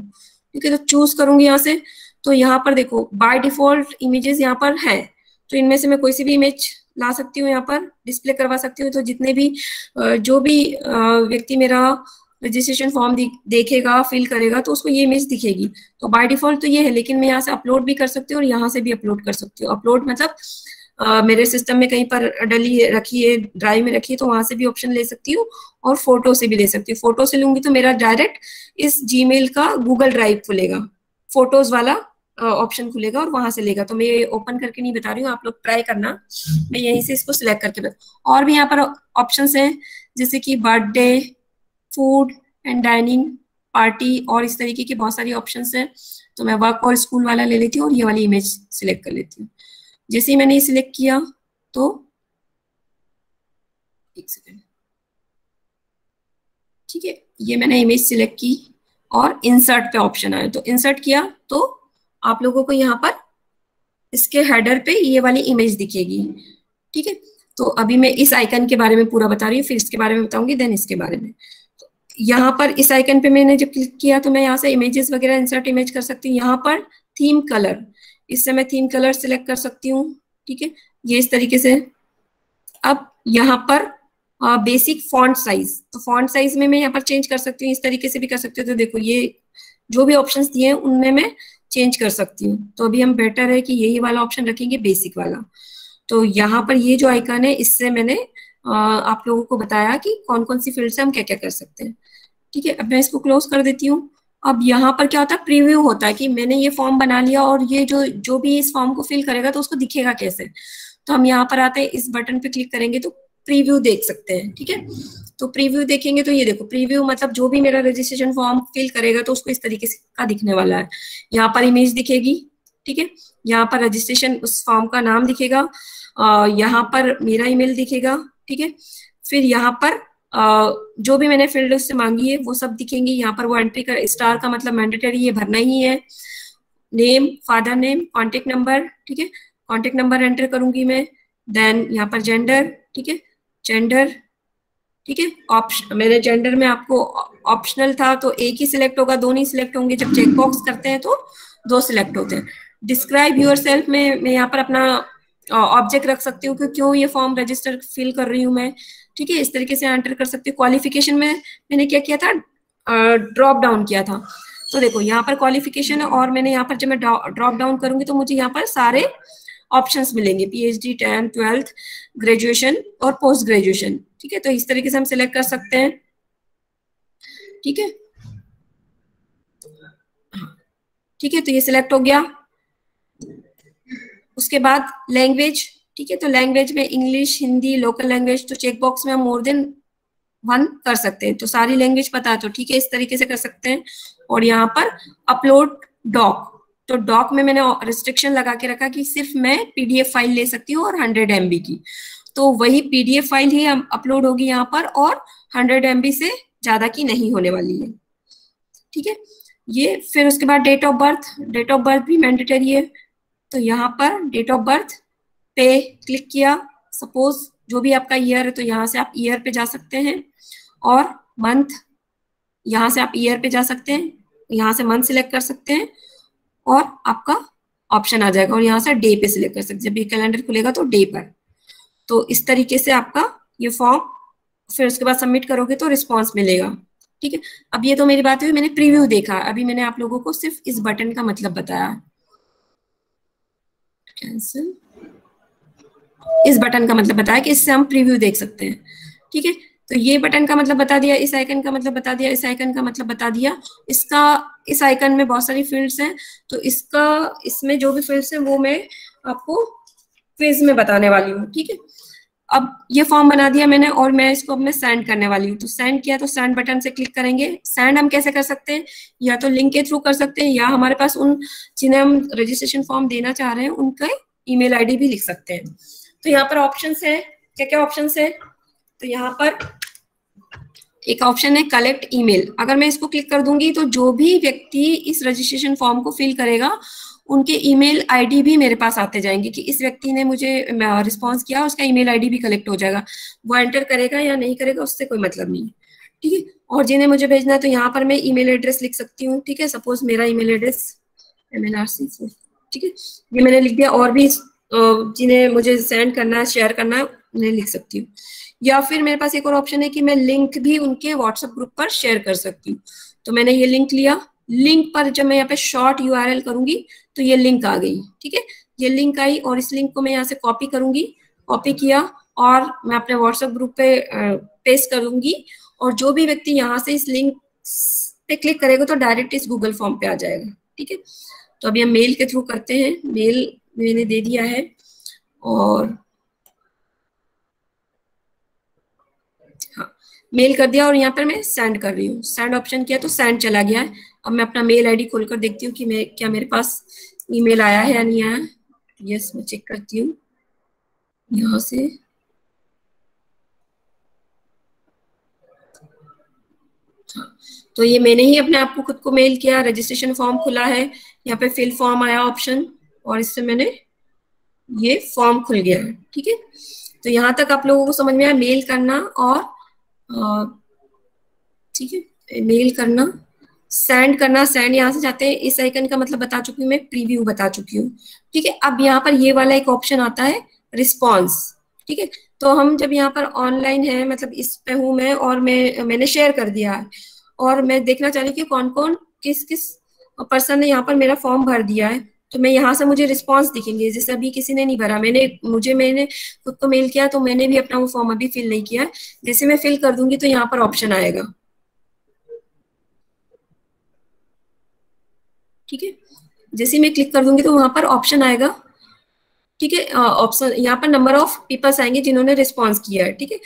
ठीक है। तो चूज करूंगी यहाँ से। तो यहाँ पर देखो बाय डिफॉल्ट इमेजेस यहाँ पर है, तो इनमें से मैं कोई सी भी इमेज ला सकती हूँ, यहाँ पर डिस्प्ले करवा सकती हूँ। तो जितने भी जो भी व्यक्ति मेरा रजिस्ट्रेशन फॉर्म देखेगा, फिल करेगा, तो उसको ये इमेज दिखेगी। तो बाय डिफॉल्ट तो ये है, लेकिन मैं यहाँ से अपलोड भी कर सकती हूँ और यहाँ से भी अपलोड कर सकती हूँ। अपलोड मतलब मेरे सिस्टम में कहीं पर डली रखी है, ड्राइव में रखी है, तो वहां से भी ऑप्शन ले सकती हूँ और फोटो से भी ले सकती हूँ। फोटो से लूंगी तो मेरा डायरेक्ट इस जीमेल का गूगल ड्राइव खुलेगा, फोटोज वाला ऑप्शन खुलेगा और वहां से लेगा। तो मैं ये ओपन करके नहीं बता रही हूँ, आप लोग ट्राई करना। मैं यहीं से इसको सिलेक्ट करके बता। और भी यहाँ पर ऑप्शंस हैं जैसे कि birthday, food and dining, party और इस तरीके की बहुत सारी ऑप्शंस हैं। तो मैं वर्क और स्कूल वाला ले लेती हूँ और ये वाली इमेज सिलेक्ट कर लेती हूँ। जैसे ही मैंने ये सिलेक्ट किया तो एक सेकेंड, ठीक है, ये मैंने इमेज सिलेक्ट की और इंसर्ट पे ऑप्शन आया। तो इंसर्ट किया तो आप लोगों को यहाँ पर इसके हेडर पे ये वाली इमेज दिखेगी, ठीक है। तो अभी मैं इस आइकन के बारे में पूरा बता रही हूँ, फिर इसके बारे में बताऊंगी, देन इसके बारे में। तो यहाँ पर इस आइकन पे मैंने जब क्लिक किया तो मैं यहाँ से इमेजेस वगैरह इंसर्ट इमेज कर सकती हूँ। यहाँ पर थीम कलर, इससे मैं थीम कलर सिलेक्ट कर सकती हूँ, ठीक है, ये इस तरीके से। अब यहाँ पर बेसिक फॉन्ट साइज, तो फॉन्ट साइज में मैं यहाँ पर चेंज कर सकती हूँ, इस तरीके से भी कर सकती हूँ। तो देखो ये जो भी ऑप्शंस दिए हैं उनमें मैं चेंज कर सकती हूँ। तो अभी हम बेटर है कि यही वाला ऑप्शन रखेंगे, बेसिक वाला। तो यहाँ पर ये जो आइकन है इससे मैंने आप लोगों को बताया कि कौन कौन सी फील्ड से हम क्या क्या कर सकते हैं। ठीक है, अब मैं इसको क्लोज कर देती हूँ। अब यहाँ पर क्या होता है, प्रीव्यू होता है कि मैंने ये फॉर्म बना लिया और ये जो भी इस फॉर्म को फिल करेगा तो उसको दिखेगा कैसे। तो हम यहाँ पर आते हैं, इस बटन पे क्लिक करेंगे तो प्रीव्यू देख सकते हैं। ठीक है, तो प्रीव्यू देखेंगे तो ये देखो, प्रीव्यू मतलब जो भी मेरा रजिस्ट्रेशन फॉर्म फिल करेगा तो उसको इस तरीके से का दिखने वाला है। यहाँ पर इमेज दिखेगी। ठीक है, यहाँ पर रजिस्ट्रेशन उस फॉर्म का नाम दिखेगा, यहाँ पर मेरा ईमेल दिखेगा। ठीक है, फिर यहाँ पर जो भी मैंने फील्ड उससे मांगी है वो सब दिखेंगे। यहाँ पर वो एंट्री कर, स्टार का मतलब मैंडेटरी ये भरना ही है। Name, father name, contact number. ठीक है, कॉन्टेक्ट नंबर एंटर करूंगी मैं। देन यहाँ पर जेंडर। ठीक है, जेंडर। ठीक है, ऑप्शन, मैंने जेंडर में आपको ऑप्शनल था तो एक ही सिलेक्ट होगा, दो नहीं सिलेक्ट होंगे। जब चेक बॉक्स करते हैं तो दो सिलेक्ट होते हैं। डिस्क्राइब यूर सेल्फ में मैं यहाँ पर अपना ऑब्जेक्ट रख सकती हूँ कि क्यों ये फॉर्म रजिस्टर फिल कर रही हूँ मैं। ठीक है, इस तरीके से एंटर कर सकती हूँ। क्वालिफिकेशन में मैंने क्या किया था, ड्रॉप डाउन किया था। तो देखो यहाँ पर क्वालिफिकेशन है और मैंने यहाँ पर जब मैं ड्रॉप डाउन करूंगी तो मुझे यहाँ पर सारे ऑप्शंस मिलेंगे, पीएचडी, 10th, 12th, ग्रेजुएशन और पोस्ट ग्रेजुएशन। ठीक है, तो इस तरीके से हम सिलेक्ट कर सकते हैं। ठीक है, ठीक है, तो ये सिलेक्ट हो गया। उसके बाद लैंग्वेज। ठीक है, तो लैंग्वेज में इंग्लिश, हिंदी, लोकल लैंग्वेज, तो चेक बॉक्स में हम मोर देन 1 कर सकते हैं। तो सारी लैंग्वेज पता है तो ठीक है, इस तरीके से कर सकते हैं। और यहाँ पर अपलोड डॉक, तो डॉक में मैंने रिस्ट्रिक्शन लगा के रखा कि सिर्फ मैं पीडीएफ फाइल ले सकती हूँ और 100 MB की। तो वही पीडीएफ फाइल ही अपलोड होगी यहाँ पर और 100 MB से ज्यादा की नहीं होने वाली है। ठीक है, ये फिर उसके बाद date of birth, date of birth भी मैंडेटरी है। तो यहाँ पर डेट ऑफ बर्थ पे क्लिक किया, सपोज जो भी आपका ईयर है तो यहाँ से आप ईयर पे जा सकते हैं, और मंथ, यहाँ से आप ईयर पे जा सकते हैं, यहाँ से मंथ सिलेक्ट कर सकते हैं और आपका ऑप्शन आ जाएगा, और यहाँ से डे पे सिलेक्ट कर सकते हैं। जब ये कैलेंडर खुलेगा तो डे पर। तो इस तरीके से आपका ये फॉर्म, फिर उसके बाद सबमिट करोगे तो रिस्पॉन्स मिलेगा। ठीक है, अब ये तो मेरी बात हुई, मैंने प्रीव्यू देखा। अभी मैंने आप लोगों को सिर्फ इस बटन का मतलब बताया, कैंसिल, इस बटन का मतलब बताया कि इससे हम प्रीव्यू देख सकते हैं। ठीक है, तो ये बटन का मतलब बता दिया, इस आइकन का मतलब बता दिया, इस आइकन का मतलब बता दिया। इसका, इस आइकन में बहुत सारी फील्ड्स हैं तो इसका, इसमें जो भी फील्ड्स हैं वो मैं आपको क्विज में बताने वाली हूँ। ठीक है, अब ये फॉर्म बना दिया मैंने और मैं इसको अब मैं सेंड करने वाली हूँ। तो सेंड किया तो सेंड बटन से क्लिक करेंगे। सेंड हम कैसे कर सकते हैं, या तो लिंक के थ्रू कर सकते हैं, या हमारे पास उन जिन्हें हम रजिस्ट्रेशन फॉर्म देना चाह रहे हैं उनका ईमेल आईडी भी लिख सकते हैं। तो यहाँ पर ऑप्शंस है, क्या क्या ऑप्शंस है, तो यहाँ पर एक ऑप्शन है कलेक्ट ईमेल। अगर मैं इसको क्लिक कर दूंगी तो जो भी व्यक्ति इस रजिस्ट्रेशन फॉर्म को फिल करेगा उनके ईमेल आईडी भी मेरे पास आते जाएंगे कि इस व्यक्ति ने मुझे रिस्पॉन्स किया, उसका ईमेल आईडी भी कलेक्ट हो जाएगा। वो एंटर करेगा या नहीं करेगा उससे कोई मतलब नहीं है। ठीक है, और जिन्हें मुझे भेजना है तो यहाँ पर मैं ईमेल एड्रेस लिख सकती हूँ। ठीक है, सपोज मेरा ईमेल एड्रेस MNRC4। ठीक है, ये मैंने लिख दिया, और भी जिन्हें मुझे सेंड करना है, शेयर करना है, उन्हें लिख सकती हूँ। या फिर मेरे पास एक और ऑप्शन है कि मैं लिंक भी उनके व्हाट्सएप ग्रुप पर शेयर कर सकती हूँ। तो मैंने ये लिंक लिया, लिंक पर जब मैं यहाँ पे शॉर्ट URL करूंगी तो ये लिंक आ गई। ठीक है, ये लिंक आई और इस लिंक को मैं यहाँ से कॉपी करूंगी, कॉपी किया और मैं अपने व्हाट्सएप ग्रुप पे पेस्ट करूंगी, और जो भी व्यक्ति यहाँ से इस लिंक पे क्लिक करेगा तो डायरेक्ट इस गूगल फॉर्म पे आ जाएगा। ठीक है, तो अभी हम मेल के थ्रू करते हैं। मेल मैंने दे दिया है और हाँ, मेल कर दिया और यहाँ पर मैं सेंड कर रही हूँ। सेंड ऑप्शन किया तो सेंड चला गया है। अब मैं अपना मेल आईडी खोलकर देखती हूँ कि मैं, क्या मेरे पास ईमेल आया है या नहीं आया। यस, मैं चेक करती हूँ यहाँ से। हाँ, तो ये मैंने ही अपने आप को खुद को मेल किया। रजिस्ट्रेशन फॉर्म खुला है, यहाँ पे फिल फॉर्म आया ऑप्शन, और इससे मैंने, ये फॉर्म खुल गया है। ठीक है, तो यहाँ तक आप लोगों को समझ में आया मेल करना और ठीक है, मेल करना, सेंड करना। सेंड यहाँ से जाते हैं, इस आइकन का मतलब बता चुकी हूँ मैं, प्रीव्यू बता चुकी हूँ। ठीक है, अब यहाँ पर ये वाला एक ऑप्शन आता है रिस्पॉन्स। ठीक है, तो हम जब यहाँ पर ऑनलाइन है, मतलब इस पे हूँ मैं और मैंने शेयर कर दिया है और मैं देखना चाह रही हूँ कि कौन कौन, किस किस पर्सन ने यहाँ पर मेरा फॉर्म भर दिया है। तो मैं यहाँ से मुझे रिस्पांस दिखेंगे, जैसे अभी किसी ने नहीं भरा, मैंने खुद को मेल किया, तो मैंने भी अपना वो फॉर्म अभी फिल नहीं किया। जैसे मैं फिल कर दूंगी तो यहाँ पर ऑप्शन आएगा, ठीक है। जैसे मैं क्लिक कर दूंगी तो वहां पर ऑप्शन आएगा, ठीक है। ऑप्शन यहाँ पर नंबर ऑफ पीपल्स आएंगे जिन्होंने रिस्पॉन्स किया है, ठीक है।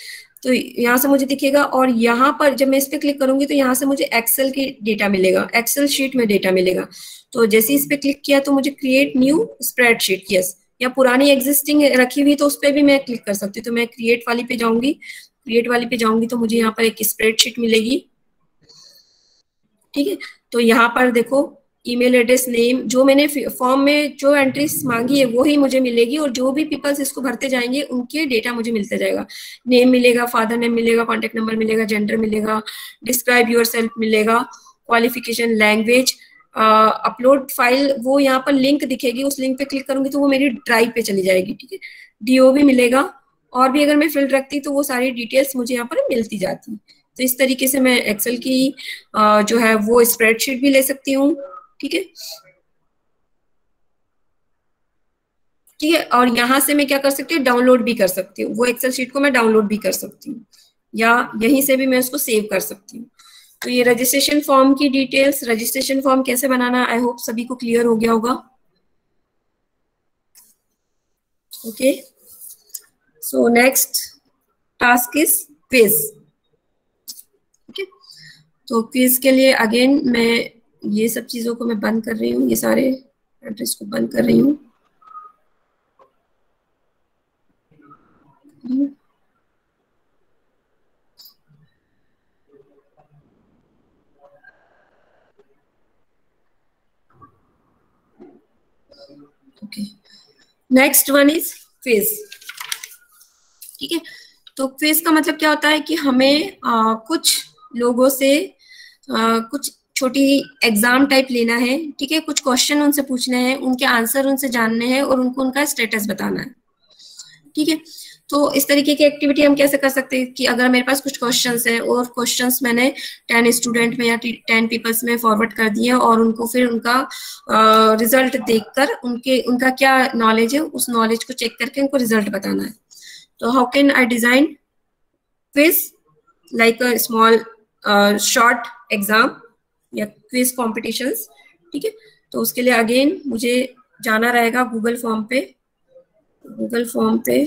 तो यहाँ से मुझे दिखेगा, और यहाँ पर जब मैं इस पे क्लिक करूंगी तो यहाँ से मुझे एक्सेल की डेटा मिलेगा, एक्सेल शीट में डेटा मिलेगा। तो जैसे इस पे क्लिक किया तो मुझे क्रिएट न्यू स्प्रेडशीट, यस, या पुरानी एग्जिस्टिंग रखी हुई तो उस पर भी मैं क्लिक कर सकती हूँ। तो मैं क्रिएट वाली पे जाऊंगी, क्रिएट वाली पे जाऊंगी तो मुझे यहाँ पर एक स्प्रेडशीट मिलेगी, ठीक है। तो यहाँ पर देखो ईमेल एड्रेस, नेम, जो मैंने फॉर्म में जो एंट्रीज मांगी है वो ही मुझे मिलेगी, और जो भी पीपल्स इसको भरते जाएंगे उनके डेटा मुझे मिलता जाएगा। नेम मिलेगा, फादर नेम मिलेगा, कॉन्टेक्ट नंबर मिलेगा, जेंडर मिलेगा, डिस्क्राइब योर सेल्फ मिलेगा, क्वालिफिकेशन, लैंग्वेज, अपलोड फाइल, वो यहाँ पर लिंक दिखेगी, उस लिंक पे क्लिक करूंगी तो वो मेरी ड्राइव पे चली जाएगी, ठीक है। डीओ मिलेगा, और भी अगर मैं फील्ड रखती तो वो सारी डिटेल्स मुझे यहाँ पर मिलती जाती। तो इस तरीके से मैं एक्सेल की जो है वो स्प्रेडशीट भी ले सकती हूँ, ठीक है, ठीक है। और यहाँ से मैं क्या कर सकती हूँ, डाउनलोड भी कर सकती हूँ, वो एक्सेल शीट को मैं डाउनलोड भी कर सकती हूँ, या यहीं से भी मैं उसको सेव कर सकती हूँ। तो ये रजिस्ट्रेशन फॉर्म की डिटेल्स, रजिस्ट्रेशन फॉर्म कैसे बनाना, आई होप सभी को क्लियर हो गया होगा। Okay, so next task is quiz, okay. तो क्विज के लिए अगेन मैं ये सब चीजों को मैं बंद कर रही हूँ, ये सारे एड्रेस को बंद कर रही हूँ। Okay, next one is quiz, ठीक है। तो क्विज का मतलब क्या होता है कि हमें कुछ लोगों से कुछ छोटी एग्जाम टाइप लेना है, ठीक है। कुछ क्वेश्चन उनसे पूछने हैं, उनके आंसर उनसे जानने हैं, और उनको उनका स्टेटस बताना है, ठीक है। तो इस तरीके की एक्टिविटी हम कैसे कर सकते हैं कि अगर मेरे पास कुछ क्वेश्चंस हैं और क्वेश्चंस मैंने 10 स्टूडेंट में या 10 पीपल्स में फॉरवर्ड कर दिए, और उनको फिर उनका रिजल्ट देखकर उनका क्या नॉलेज है, उस नॉलेज को चेक करके उनको रिजल्ट बताना है। तो how can I design quiz like a small short exam या क्विज कॉम्पिटिशंस, ठीक है। तो उसके लिए अगेन मुझे जाना रहेगा गूगल फॉर्म पे। गूगल फॉर्म पे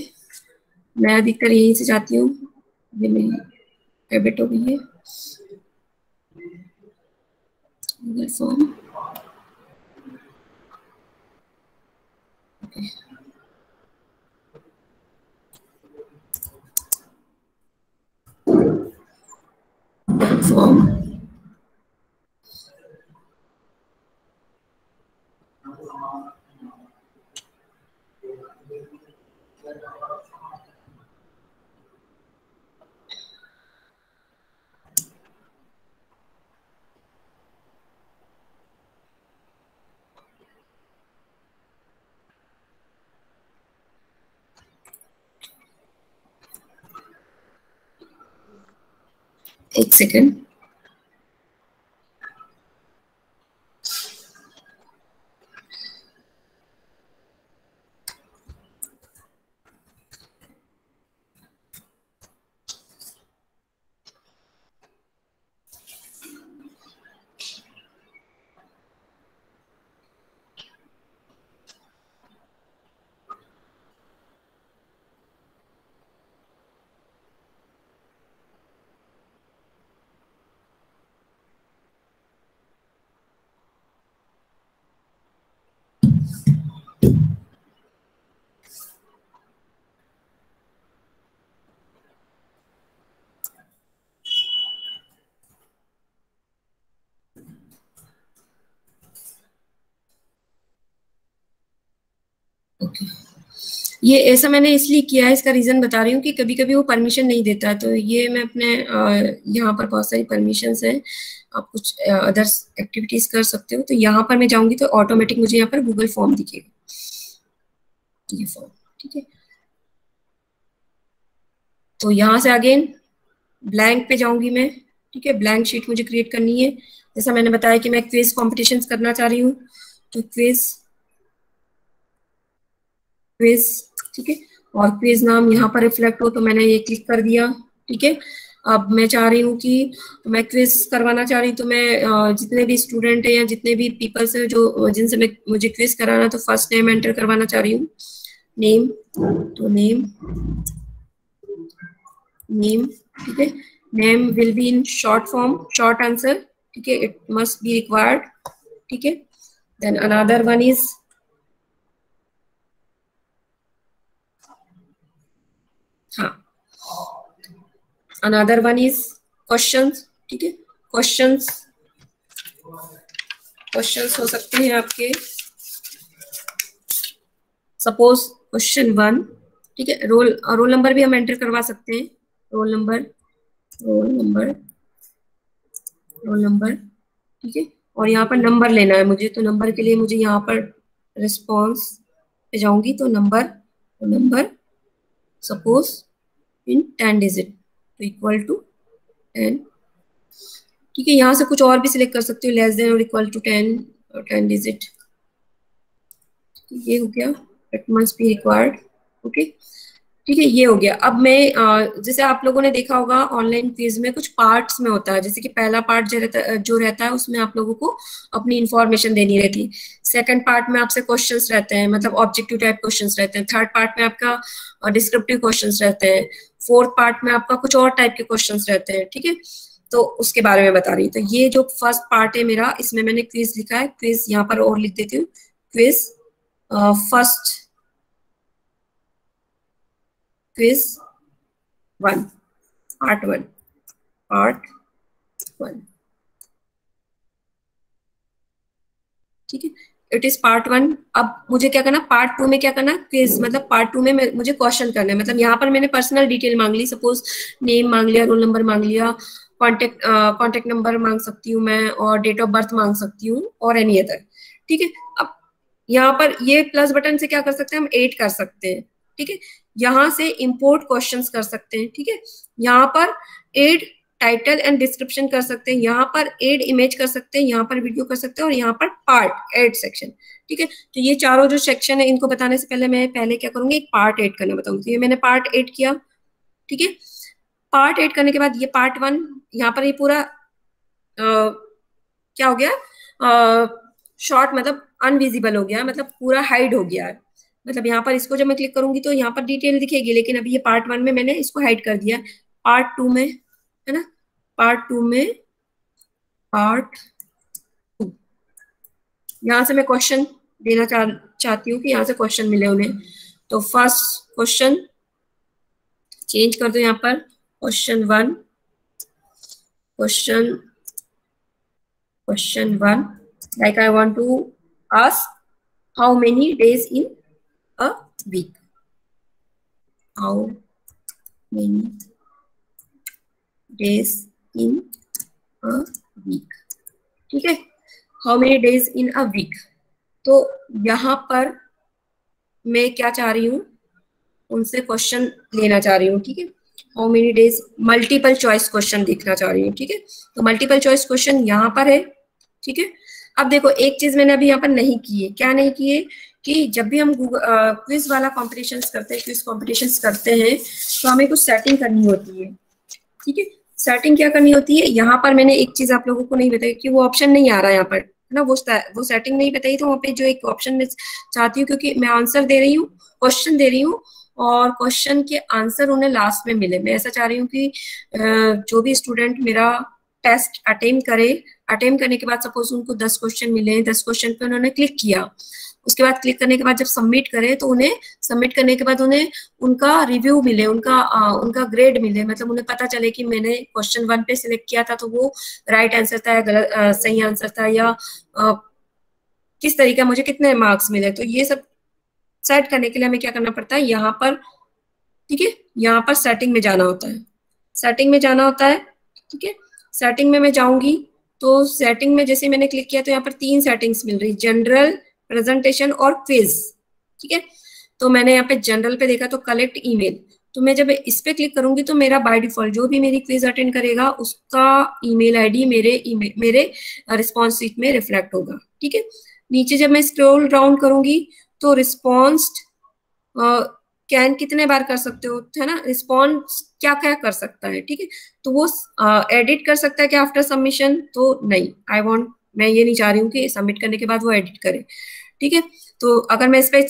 मैं अधिकतर यहीं से जाती हूँ, ये मेरी हैबिट हो गई है। गूगल फॉर्म, फॉर्म, एक सेकेंड। ओके, ये ऐसा मैंने इसलिए किया है, इसका रीजन बता रही हूँ कि कभी कभी वो परमिशन नहीं देता है। तो ये मैं अपने यहाँ पर बहुत सारी परमिशंस हैं, आप कुछ अदर्स एक्टिविटीज कर सकते हो। तो यहाँ पर मैं जाऊंगी तो ऑटोमेटिक मुझे यहाँ पर गूगल फॉर्म दिखेगा, ये फॉर्म, ठीक है। तो यहाँ से अगेन ब्लैंक पे जाऊंगी मैं, ठीक है। ब्लैंक शीट मुझे क्रिएट करनी है, जैसा मैंने बताया कि मैं क्विज कॉम्पिटिशन करना चाह रही हूँ। तो क्विज क्विज, ठीक है, और क्विज नाम यहाँ पर रिफ्लेक्ट हो तो मैंने ये क्लिक कर दिया, ठीक है। अब मैं चाह रही हूँ कि मैं क्विज करवाना चाह रही हूँ, तो मैं जितने भी स्टूडेंट है या जितने भी पीपल्स है जो जिनसे मैं मुझे क्विज कराना, तो फर्स्ट नेम एंटर करवाना चाह रही हूँ, नेम, तो नेम, ठीक है। Name will be in short form, short answer, ठीक है, इट मस्ट बी रिक्वायर्ड, ठीक है। Then another one is another one is questions, ठीक है। क्वेश्चंस हो सकते हैं आपके, सपोज क्वेश्चन 1, ठीक है। रोल नंबर भी हम एंटर करवा सकते हैं, रोल नंबर, ठीक है। और यहाँ पर नंबर लेना है मुझे, तो नंबर के लिए मुझे यहाँ पर रिस्पॉन्स पे जाऊंगी, तो नंबर सपोज इन 10 डिजिट, तो इक्वल टू 10, ठीक है। यहाँ से कुछ और भी सिलेक्ट कर सकते हो, लेस देन और इक्वल टू 10 और 10 डिजिट, ये हो गया, it must be required, okay, ठीक है, ये हो गया। अब मैं जैसे आप लोगों ने देखा होगा ऑनलाइन क्विज में कुछ पार्ट्स में होता है, जैसे कि पहला पार्ट जो रहता है उसमें आप लोगों को अपनी इंफॉर्मेशन देनी रहती है, सेकंड पार्ट में आपसे क्वेश्चंस रहते हैं, मतलब ऑब्जेक्टिव टाइप क्वेश्चंस रहते हैं, थर्ड पार्ट में आपका डिस्क्रिप्टिव क्वेश्चंस रहते हैं, फोर्थ पार्ट में आपका कुछ और टाइप के क्वेश्चंस रहते हैं, ठीक है। तो उसके बारे में बता रही हूँ। तो ये जो फर्स्ट पार्ट है मेरा, इसमें मैंने क्विज लिखा है, क्विज यहाँ पर और लिख देती हूँ, क्विज फर्स्ट क्विज 1, पार्ट 1, ठीक है, इट इज पार्ट 1। अब मुझे क्या करना, पार्ट 2 में क्या करना, क्विज मतलब पार्ट 2 में मुझे क्वेश्चन करना है, मतलब यहाँ पर मैंने पर्सनल डिटेल मांग ली, सपोज नेम मांग लिया, रोल नंबर मांग लिया, कॉन्टेक्ट नंबर मांग सकती हूँ मैं, और डेट ऑफ बर्थ मांग सकती हूँ, और एनी अदर, ठीक है। अब यहाँ पर ये प्लस बटन से क्या कर सकते हैं, हम ऐड कर सकते हैं, ठीक है। यहाँ से इंपोर्ट क्वेश्चंस कर सकते हैं, ठीक है। यहाँ पर ऐड टाइटल एंड डिस्क्रिप्शन कर सकते हैं, यहाँ पर ऐड इमेज कर सकते हैं, यहाँ पर वीडियो कर सकते हैं, और यहाँ पर पार्ट ऐड सेक्शन, ठीक है। तो ये चारों जो सेक्शन है, इनको बताने से पहले मैं क्या करूंगी, एक पार्ट ऐड करना बताऊंगी। ये मैंने पार्ट ऐड किया, ठीक है। पार्ट ऐड करने के बाद ये पार्ट 1, यहाँ पर ये पूरा क्या हो गया, शॉर्ट मतलब अनविजिबल हो गया, मतलब पूरा हाइड हो गया है, मतलब यहाँ पर इसको जब मैं क्लिक करूंगी तो यहाँ पर डिटेल दिखेगी, लेकिन अभी ये पार्ट 1 में मैंने इसको हाइड कर दिया। पार्ट 2 में, है ना, पार्ट 2 यहाँ से मैं क्वेश्चन देना चाहती हूँ कि यहाँ से क्वेश्चन मिले उन्हें, तो फर्स्ट क्वेश्चन चेंज कर दो, यहाँ पर question 1, like I want to ask how many days in a week, how many days in a week, ठीक है, how many days in a week। तो यहाँ पर मैं क्या चाह रही हूँ, उनसे क्वेश्चन लेना चाह रही हूँ, ठीक है। How many days, multiple choice question देखना चाह रही हूँ, ठीक है। तो मल्टीपल चॉइस क्वेश्चन यहाँ पर है, ठीक है। अब देखो एक चीज मैंने अभी यहाँ पर नहीं की है, क्या नहीं की है, कि जब भी हम क्विज वाला कॉम्पिटिशन्स करते हैं, क्विज कॉम्पिटिशन्स करते हैं, तो हमें कुछ सेटिंग करनी होती है, ठीक है। सेटिंग क्या करनी होती है, यहाँ पर मैंने एक चीज आप लोगों को नहीं बताई कि वो ऑप्शन नहीं आ रहा है यहाँ पर, है ना, वो सेटिंग नहीं बताई, तो वहाँ पे जो एक ऑप्शन मैं चाहती हूँ, क्योंकि मैं आंसर दे रही हूँ, क्वेश्चन दे रही हूँ, और क्वेश्चन के आंसर उन्हें लास्ट में मिले। मैं ऐसा चाह रही हूँ कि जो भी स्टूडेंट मेरा टेस्ट अटेम्प्ट करने के बाद सपोज उनको 10 क्वेश्चन मिले, 10 क्वेश्चन पे उन्होंने क्लिक किया, उसके बाद क्लिक करने के बाद जब सबमिट करें, तो उन्हें सबमिट करने के बाद उन्हें उनका रिव्यू मिले, उनका ग्रेड मिले, मतलब उन्हें पता चले कि मैंने क्वेश्चन 1 पे सिलेक्ट किया था तो वो राइट आंसर था या गलत सही आंसर था, या किस तरीका मुझे कितने मार्क्स मिले। तो ये सब सेट करने के लिए हमें क्या करना पड़ता है, यहाँ पर, ठीक है, यहाँ पर सेटिंग में जाना होता है, ठीक है। सेटिंग में मैं जाऊंगी, तो सेटिंग में जैसे मैंने क्लिक किया तो यहाँ पर 3 सेटिंग्स मिल रही, जनरल, प्रेजेंटेशन और क्विज, ठीक है। तो मैंने यहाँ पे जनरल पे देखा तो कलेक्ट ईमेल, तो मैं जब इस पे क्लिक करूंगी तो मेरा बाय डिफॉल्ट जो भी मेरी क्विज अटेंड करेगा उसका ईमेल आईडी मेरे रिस्पॉन्स शीट में रिफ्लेक्ट होगा, ठीक है। नीचे जब मैं स्क्रॉल डाउन करूंगी तो रिस्पॉन्स कैन कितने बार कर सकते हो, है ना, रिस्पॉन्स क्या क्या कर सकता है, ठीक है। तो वो एडिट कर सकता है क्या आफ्टर सबमिशन, तो नहीं, मैं ये नहीं चाह रही हूँ कि सबमिट करने के बाद वो एडिट करे, ठीक है। तो अगर मैं इस पे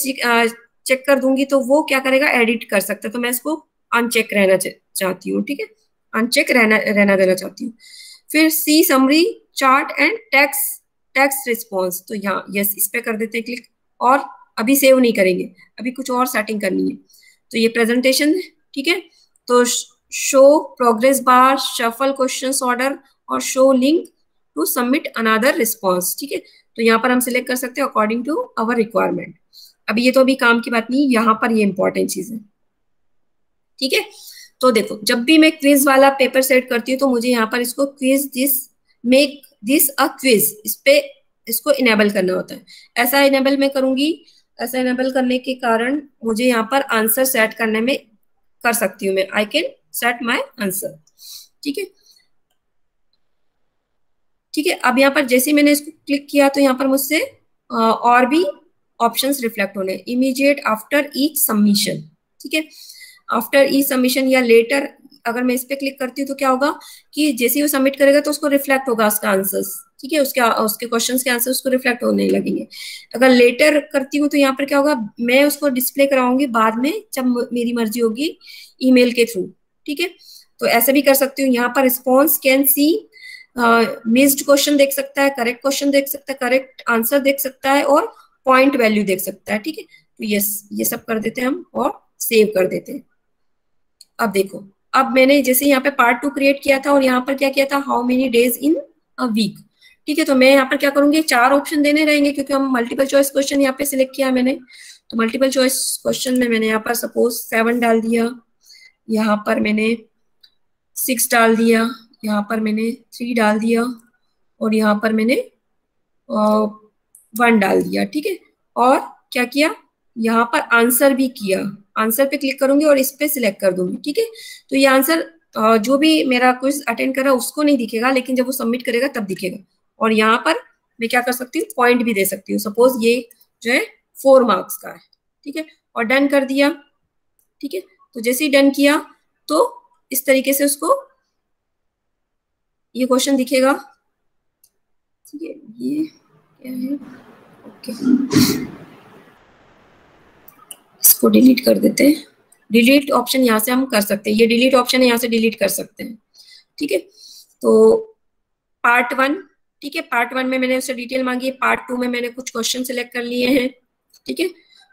चेक कर दूंगी तो वो क्या करेगा, एडिट कर सकता है, तो मैं इसको अनचेक रहना चाहती हूँ, ठीक है, अनचेक रहना देना चाहती हूँ। फिर see summary chart and text response, तो यहाँ यस इस पे कर देते हैं क्लिक, और अभी सेव नहीं करेंगे, अभी कुछ और सेटिंग करनी है। तो ये प्रेजेंटेशन है, ठीक है। तो show progress bar, shuffle questions order, और show link to submit another response, ठीक है। तो यहाँ पर हम सिलेक्ट कर सकते हैं अकॉर्डिंग टू अवर रिक्वायरमेंट। अभी ये तो अभी काम की बात नहीं, यहाँ पर ये इंपॉर्टेंट चीज है, ठीक है। तो देखो जब भी मैं क्विज वाला पेपर सेट करती हूँ तो मुझे यहाँ पर इसको quiz this, make this a quiz, इस पे इसको इनेबल करना होता है। ऐसा इनेबल मैं करूंगी, ऐसा इनेबल करने के कारण मुझे यहाँ पर आंसर सेट करने में कर सकती हूँ मैं, I can set my answer, ठीक है, ठीक है। अब यहाँ पर जैसे ही मैंने इसको क्लिक किया तो यहाँ पर मुझसे और भी ऑप्शंस रिफ्लेक्ट होने, इमीडिएट आफ्टर ईच सबमिशन, ठीक है, आफ्टर ईच सबमिशन या लेटर, अगर मैं इस पे क्लिक करती हूँ तो क्या होगा कि जैसे ही वो सबमिट करेगा तो उसको रिफ्लेक्ट होगा उसका आंसर्स, ठीक है, उसके क्वेश्चंस के आंसर उसको रिफ्लेक्ट होने लगेंगे। अगर लेटर करती हूँ तो यहाँ पर क्या होगा, मैं उसको डिस्प्ले कराऊंगी बाद में जब मेरी मर्जी होगी ईमेल के थ्रू, ठीक है। तो ऐसे भी कर सकती हूँ। यहाँ पर response can see missed question देख सकता है, करेक्ट क्वेश्चन देख सकता है, करेक्ट आंसर देख सकता है, और पॉइंट वैल्यू देख सकता है, ठीक है। तो यस ये सब कर देते हैं हम और सेव कर देते हैं। अब देखो, अब मैंने जैसे यहाँ पे पार्ट 2 क्रिएट किया था और यहाँ पर क्या किया था, how many days in a week, ठीक है। तो मैं यहाँ पर क्या करूंगी, 4 ऑप्शन देने रहेंगे क्योंकि हम मल्टीपल चॉइस क्वेश्चन यहाँ पे सिलेक्ट किया मैंने। तो मल्टीपल चॉइस क्वेश्चन में मैंने यहाँ पर सपोज 7 डाल दिया, यहाँ पर मैंने 6 डाल दिया, यहाँ पर मैंने 3 डाल दिया, और यहाँ पर मैंने 1 डाल दिया, ठीक है। और क्या किया, यहाँ पर आंसर भी किया, आंसर पे क्लिक करूंगी और इस पे सिलेक्ट कर दूंगी, ठीक है। तो ये आंसर जो भी मेरा क्विज अटेंड कर रहा है उसको नहीं दिखेगा, लेकिन जब वो सबमिट करेगा तब दिखेगा। और यहाँ पर मैं क्या कर सकती हूँ, पॉइंट भी दे सकती हूँ, सपोज ये जो है 4 मार्क्स का है, ठीक है, और डन कर दिया, ठीक है। तो जैसे ही डन किया तो इस तरीके से उसको ये क्वेश्चन दिखेगा, ठीक है। ये क्या है, ओके, इसको डिलीट कर देते हैं। डिलीट ऑप्शन यहाँ से हम कर सकते हैं, ये डिलीट ऑप्शन है, यहाँ से डिलीट कर सकते हैं, ठीक है। तो पार्ट 1, ठीक है, पार्ट 1 में मैंने उससे डिटेल मांगी है, पार्ट 2 में मैंने कुछ क्वेश्चन सिलेक्ट कर लिए हैं, ठीक है।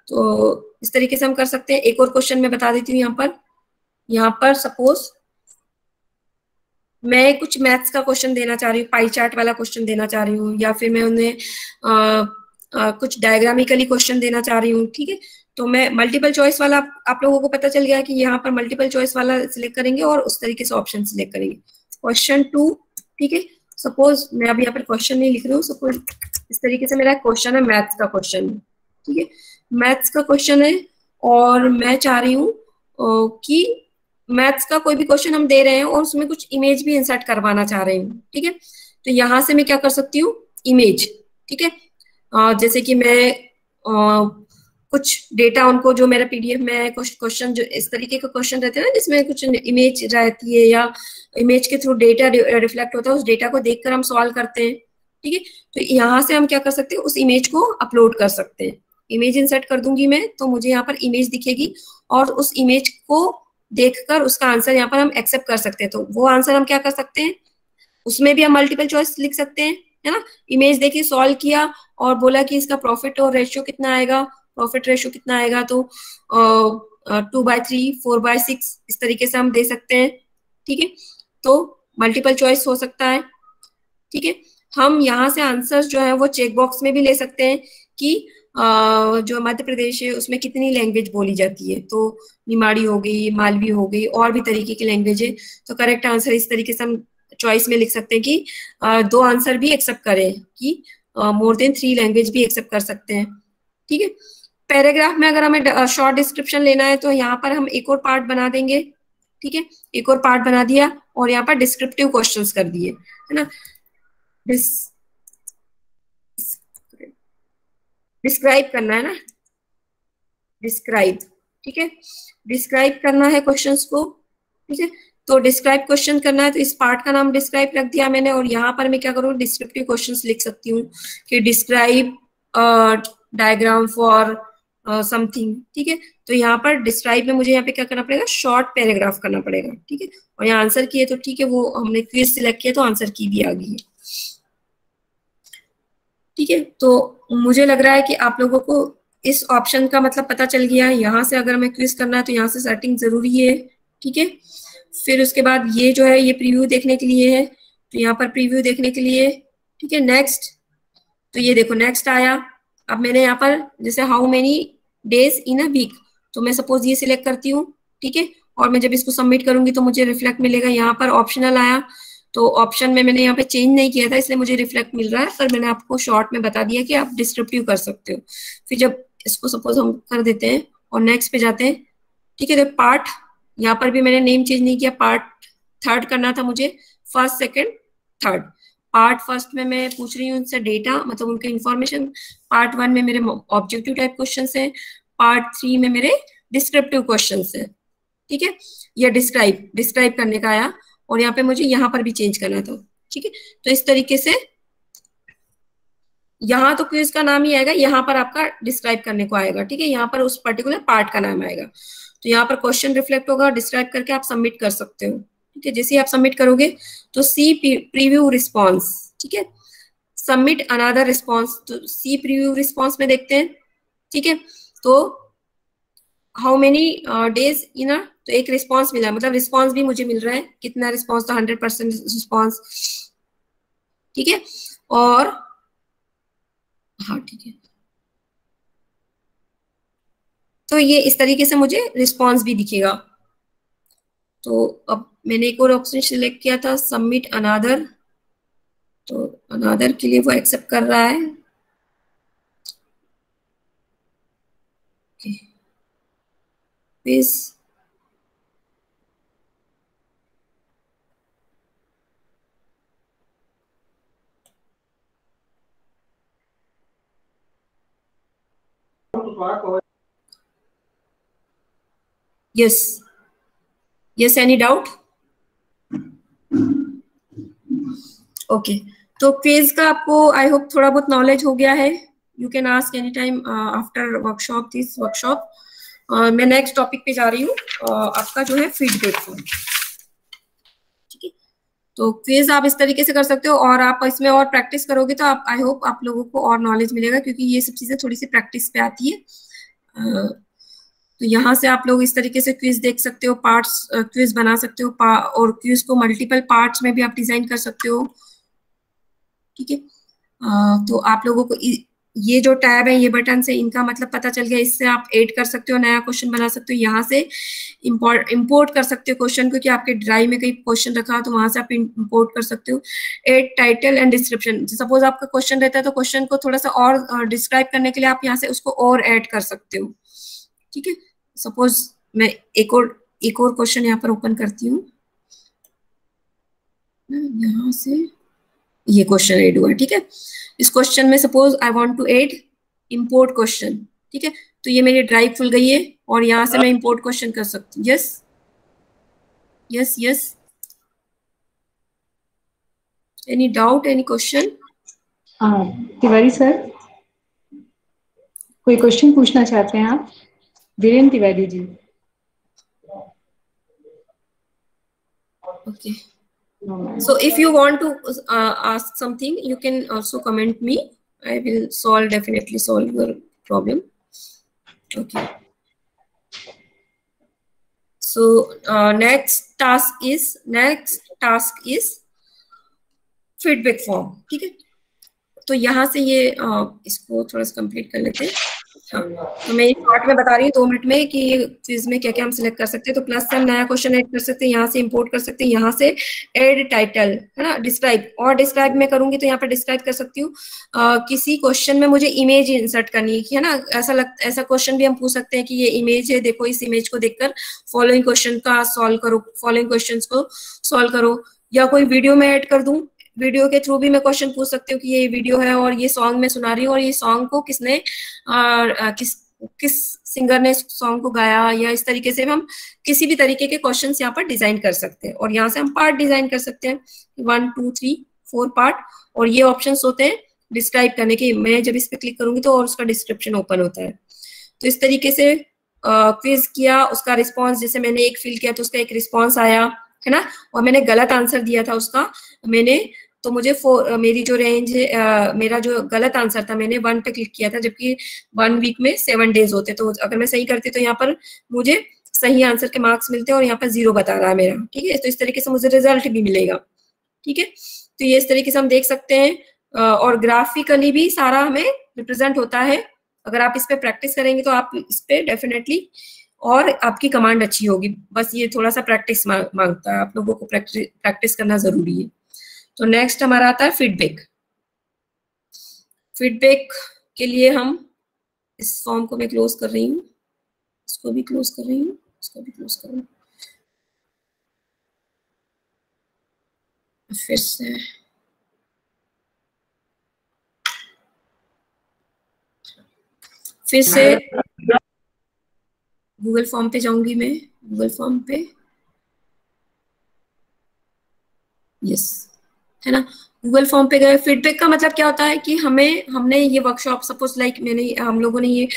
तो इस तरीके से हम कर सकते हैं। एक और क्वेश्चन मैं बता देती हूँ, यहाँ पर सपोज मैं कुछ मैथ्स का क्वेश्चन देना चाह रही हूँ, पाई चार्ट वाला क्वेश्चन देना चाह रही हूँ, या फिर मैं उन्हें कुछ डायग्रामिकली क्वेश्चन देना चाह रही हूँ, ठीक है। तो मैं मल्टीपल चॉइस वाला, आप लोगों को पता चल गया कि यहाँ पर मल्टीपल चॉइस वाला सिलेक्ट करेंगे और उस तरीके से ऑप्शन सिलेक्ट करेंगे। क्वेश्चन 2, ठीक है, सपोज मैं अभी यहाँ पर क्वेश्चन नहीं लिख रही हूँ, सपोज इस तरीके से मेरा क्वेश्चन है, मैथ्स का क्वेश्चन है, ठीक है, मैथ्स का क्वेश्चन है, और मैं चाह रही हूँ कि मैथ्स का कोई भी क्वेश्चन हम दे रहे हैं और उसमें कुछ इमेज भी इंसर्ट करवाना चाह रहे हैं, ठीक है। तो यहाँ से मैं क्या कर सकती हूँ, इमेज, ठीक है, जैसे कि मैं कुछ डेटा उनको, जो मेरा पीडीएफ में कुछ क्वेश्चन जो इस तरीके का क्वेश्चन रहते हैं ना जिसमें कुछ इमेज रहती है या इमेज के थ्रू डेटा रिफ्लेक्ट होता है, उस डेटा को देखकर हम सॉल्व करते हैं, ठीक है। तो यहाँ से हम क्या कर सकते हैं, उस इमेज को अपलोड कर सकते हैं। इमेज इंसर्ट कर दूंगी मैं तो मुझे यहाँ पर इमेज दिखेगी, और उस इमेज को देखकर उसका आंसर यहाँ पर हम एक्सेप्ट कर सकते हैं। तो वो आंसर हम क्या कर सकते हैं, उसमें भी हम मल्टीपल चॉइस लिख सकते हैं, है ना। इमेज देखी, सॉल्व किया और बोला कि इसका प्रॉफिट और रेशियो कितना आएगा, प्रॉफिट रेशियो कितना आएगा, तो 2/3, 4/6 इस तरीके से हम दे सकते हैं, ठीक है। तो मल्टीपल चॉइस हो सकता है, ठीक है। हम यहाँ से आंसर्स जो है वो चेक बॉक्स में भी ले सकते हैं कि जो मध्य प्रदेश है उसमें कितनी लैंग्वेज बोली जाती है, तो निमाड़ी हो गई, मालवी हो गई, और भी तरीके की लैंग्वेज है। तो करेक्ट आंसर इस तरीके से हम चॉइस में लिख सकते हैं कि 2 आंसर भी एक्सेप्ट करें, कि मोर देन 3 लैंग्वेज भी एक्सेप्ट कर सकते हैं, ठीक है। पैराग्राफ में अगर हमें शॉर्ट डिस्क्रिप्शन लेना है तो यहाँ पर हम एक और पार्ट बना देंगे, ठीक है, एक और पार्ट बना दिया और यहाँ पर डिस्क्रिप्टिव क्वेश्चंस कर दिए, है ना। डिस्क्राइब करना है ना, डिस्क्राइब, ठीक है। डिस्क्राइब करना है क्वेश्चंस को, ठीक है। तो डिस्क्राइब क्वेश्चन करना है, तो इस पार्ट का नाम डिस्क्राइब रख दिया मैंने, और यहाँ पर मैं क्या करूँ, डिस्क्रिप्टिव क्वेश्चंस लिख सकती हूँ कि डिस्क्राइब डायग्राम फॉर समथिंग, ठीक है। तो यहाँ पर डिस्क्राइब में मुझे यहाँ पे क्या करना पड़ेगा, शॉर्ट पैराग्राफ करना पड़ेगा, ठीक है। और यहाँ आंसर की है तो ठीक है, वो हमने क्विज सिलेक्ट किया तो आंसर की भी आ गई है, ठीक है। तो मुझे लग रहा है कि आप लोगों को इस ऑप्शन का मतलब पता चल गया है। यहाँ से अगर हमें क्विज करना है तो यहाँ से सेटिंग जरूरी है, ठीक है। फिर उसके बाद ये जो है ये प्रीव्यू देखने के लिए है, तो यहाँ पर प्रीव्यू देखने के लिए, ठीक है। नेक्स्ट, तो ये देखो नेक्स्ट आया। अब मैंने यहाँ पर जैसे how many days in a week, तो मैं सपोज ये सिलेक्ट करती हूँ, ठीक है। और मैं जब इसको सबमिट करूंगी तो मुझे रिफ्लेक्ट मिलेगा। यहाँ पर ऑप्शनल आया, तो ऑप्शन में मैंने यहाँ पे चेंज नहीं किया था इसलिए मुझे रिफ्लेक्ट मिल रहा है, पर मैंने आपको शॉर्ट में बता दिया कि आप डिस्क्रिप्टिव कर सकते हो। फिर जब इसको सपोज हम कर देते हैं और नेक्स्ट पे जाते हैं, ठीक है। तो पार्ट, यहाँ पर भी मैंने नेम चेंज नहीं किया, पार्ट थर्ड करना था मुझे, first second third. Part first में मैं पूछ रही हूँ उनसे डेटा, मतलब उनके इंफॉर्मेशन। पार्ट वन में मेरे ऑब्जेक्टिव टाइप क्वेश्चन है, पार्ट थ्री में मेरे डिस्क्रिप्टिव क्वेश्चन है, ठीक है। ये डिस्क्राइब करने का आया, और यहाँ पे मुझे यहाँ पर भी चेंज करना था, ठीक है। तो इस तरीके से यहाँ तो क्विज का नाम ही आएगा, यहाँ पर आपका डिस्क्राइब करने को आएगा, ठीक है। यहाँ पर उस पर्टिकुलर पार्ट का नाम आएगा, तो यहाँ पर क्वेश्चन रिफ्लेक्ट होगा, डिस्क्राइब करके आप सबमिट कर सकते हो, ठीक है। जैसे ही आप सबमिट करोगे तो सी प्रीव्यू रिस्पॉन्स, ठीक है, सबमिट अनदर रिस्पॉन्स, तो सी प्रीव्यू रिस्पॉन्स में देखते हैं, ठीक है। तो हाउ मेनी डेज इन, तो एक रिस्पॉन्स मिला, मतलब रिस्पॉन्स भी मुझे मिल रहा है, कितना रिस्पॉन्स, तो 100% रिस्पॉन्स, ठीक है। और हाँ ठीक है, तो ये इस तरीके से मुझे रिस्पॉन्स भी दिखेगा। तो अब मैंने एक और ऑप्शन सिलेक्ट किया था, सबमिट अनादर, तो अनादर के लिए वो एक्सेप्ट कर रहा है, please. Yes yes, any doubt? Okay, तो क्विज का आपको आई होप थोड़ा बहुत नॉलेज हो गया है। You can ask any time after workshop, this workshop. मैं नेक्स्ट टॉपिक पे जा रही हूँ, आपका जो है फीडबैक फॉर्म, ठीक है। तो क्विज आप इस तरीके से कर सकते हो, और आप इसमें और प्रैक्टिस करोगे तो आप, आई होप आप लोगों को और नॉलेज मिलेगा, क्योंकि ये सब चीजें थोड़ी सी प्रैक्टिस पे आती है। तो यहाँ से आप लोग इस तरीके से क्विज देख सकते हो, पार्ट्स क्विज बना सकते हो, और क्विज को मल्टीपल पार्ट्स में भी आप डिजाइन कर सकते हो, ठीक है। तो आप लोगों को ये जो टैब है, ये बटन से, इनका मतलब पता चल गया। इससे आप ऐड कर सकते हो, नया क्वेश्चन बना सकते हो, यहाँ से इंपोर्ट कर सकते हो क्वेश्चन को, कि आपके ड्राइव में कहीं क्वेश्चन रखा हो तो वहां से आप इंपोर्ट कर सकते हो। Add title and description, suppose आपका क्वेश्चन रहता है तो क्वेश्चन को थोड़ा सा और डिस्क्राइब करने के लिए आप यहाँ से उसको और ऐड कर सकते हो, ठीक है। सपोज मैं एक और क्वेश्चन यहाँ पर ओपन करती हूँ, यहाँ से ये क्वेश्चन ऐड हुआ, ठीक है। इस क्वेश्चन में suppose I want to add import question, ठीक है। तो ये मेरी ड्राइव खुल गई है, और यहाँ से मैं इंपोर्ट क्वेश्चन कर सकती हूँ। Yes yes yes, any doubt, any question? Tiwari sir, कोई क्वेश्चन पूछना चाहते हैं आप? Virendra Tiwari ji. Okay. So if you want to ask something, you can also comment me. I will definitely solve your problem. Okay. So next task is feedback form, ठीक है। तो यहाँ से ये इसको थोड़ा सा कंप्लीट कर लेते हैं। हाँ, तो मैं शॉर्ट में बता रही हूँ 2 मिनट में कि ये क्विज में क्या क्या हम सिलेक्ट कर सकते हैं। तो प्लस से हम नया क्वेश्चन ऐड कर सकते हैं, यहाँ से इंपोर्ट कर सकते हैं, यहाँ से ऐड टाइटल, है ना, डिस्क्राइब, और डिस्क्राइब में करूंगी तो यहाँ पर डिस्क्राइब कर सकती हूँ। किसी क्वेश्चन में मुझे इमेज इंसर्ट करनी है ना, ऐसा क्वेश्चन भी हम पूछ सकते हैं कि ये इमेज है, देखो इस इमेज को देखकर फॉलोइंग क्वेश्चन का सॉल्व करो, फॉलोइंग क्वेश्चन को सॉल्व करो, या कोई वीडियो में ऐड कर दूं, वीडियो के थ्रू भी मैं क्वेश्चन पूछ सकती हूँ कि ये वीडियो है और ये सॉन्ग मैं सुना रही हूँ, और ये सॉन्ग को किसने किस सिंगर ने सॉन्ग को गाया, या इस तरीके से हम किसी भी तरीके के क्वेश्चन यहाँ पर डिजाइन कर सकते हैं। और यहाँ से हम पार्ट डिजाइन कर सकते हैं, 1 2 3 4 पार्ट। और ये ऑप्शंस होते हैं डिस्क्राइब करने के। मैं जब इस पे क्लिक करूंगी तो और उसका डिस्क्रिप्शन ओपन होता है। तो इस तरीके से क्विज किया, उसका रिस्पॉन्स, जैसे मैंने एक फिल किया तो उसका एक रिस्पॉन्स आया, है ना। और मैंने गलत आंसर दिया था उसका, मैंने, तो मुझे मेरी जो रेंज है, मेरा जो गलत आंसर था, मैंने 1 पे क्लिक किया था, जबकि 1 वीक में 7 डेज होते। तो अगर मैं सही करती तो यहाँ पर मुझे सही आंसर के मार्क्स मिलते हैं, और यहाँ पर 0 बता रहा है मेरा, ठीक है। तो इस तरीके से मुझे रिजल्ट भी मिलेगा, ठीक है। तो ये इस तरीके से हम देख सकते हैं, और ग्राफिकली भी सारा हमें रिप्रेजेंट होता है। अगर आप इस पे प्रैक्टिस करेंगे तो आप इस पे डेफिनेटली, और आपकी कमांड अच्छी होगी। बस ये थोड़ा सा प्रैक्टिस मांगता है, आप लोगों को प्रैक्टिस करना जरूरी है। तो नेक्स्ट हमारा आता है फीडबैक। फीडबैक के लिए हम, इस फॉर्म को मैं क्लोज कर रही हूँ, इसको भी क्लोज कर रही हूँ, इसको भी क्लोज कर रही हूँ। फिर से गूगल फॉर्म पे जाऊंगी मैं, गूगल फॉर्म पे, यस, है ना। गूगल फॉर्म पे गए। फीडबैक का मतलब क्या होता है कि हमने ये वर्कशॉप, सपोज लाइक हम लोगों ने ये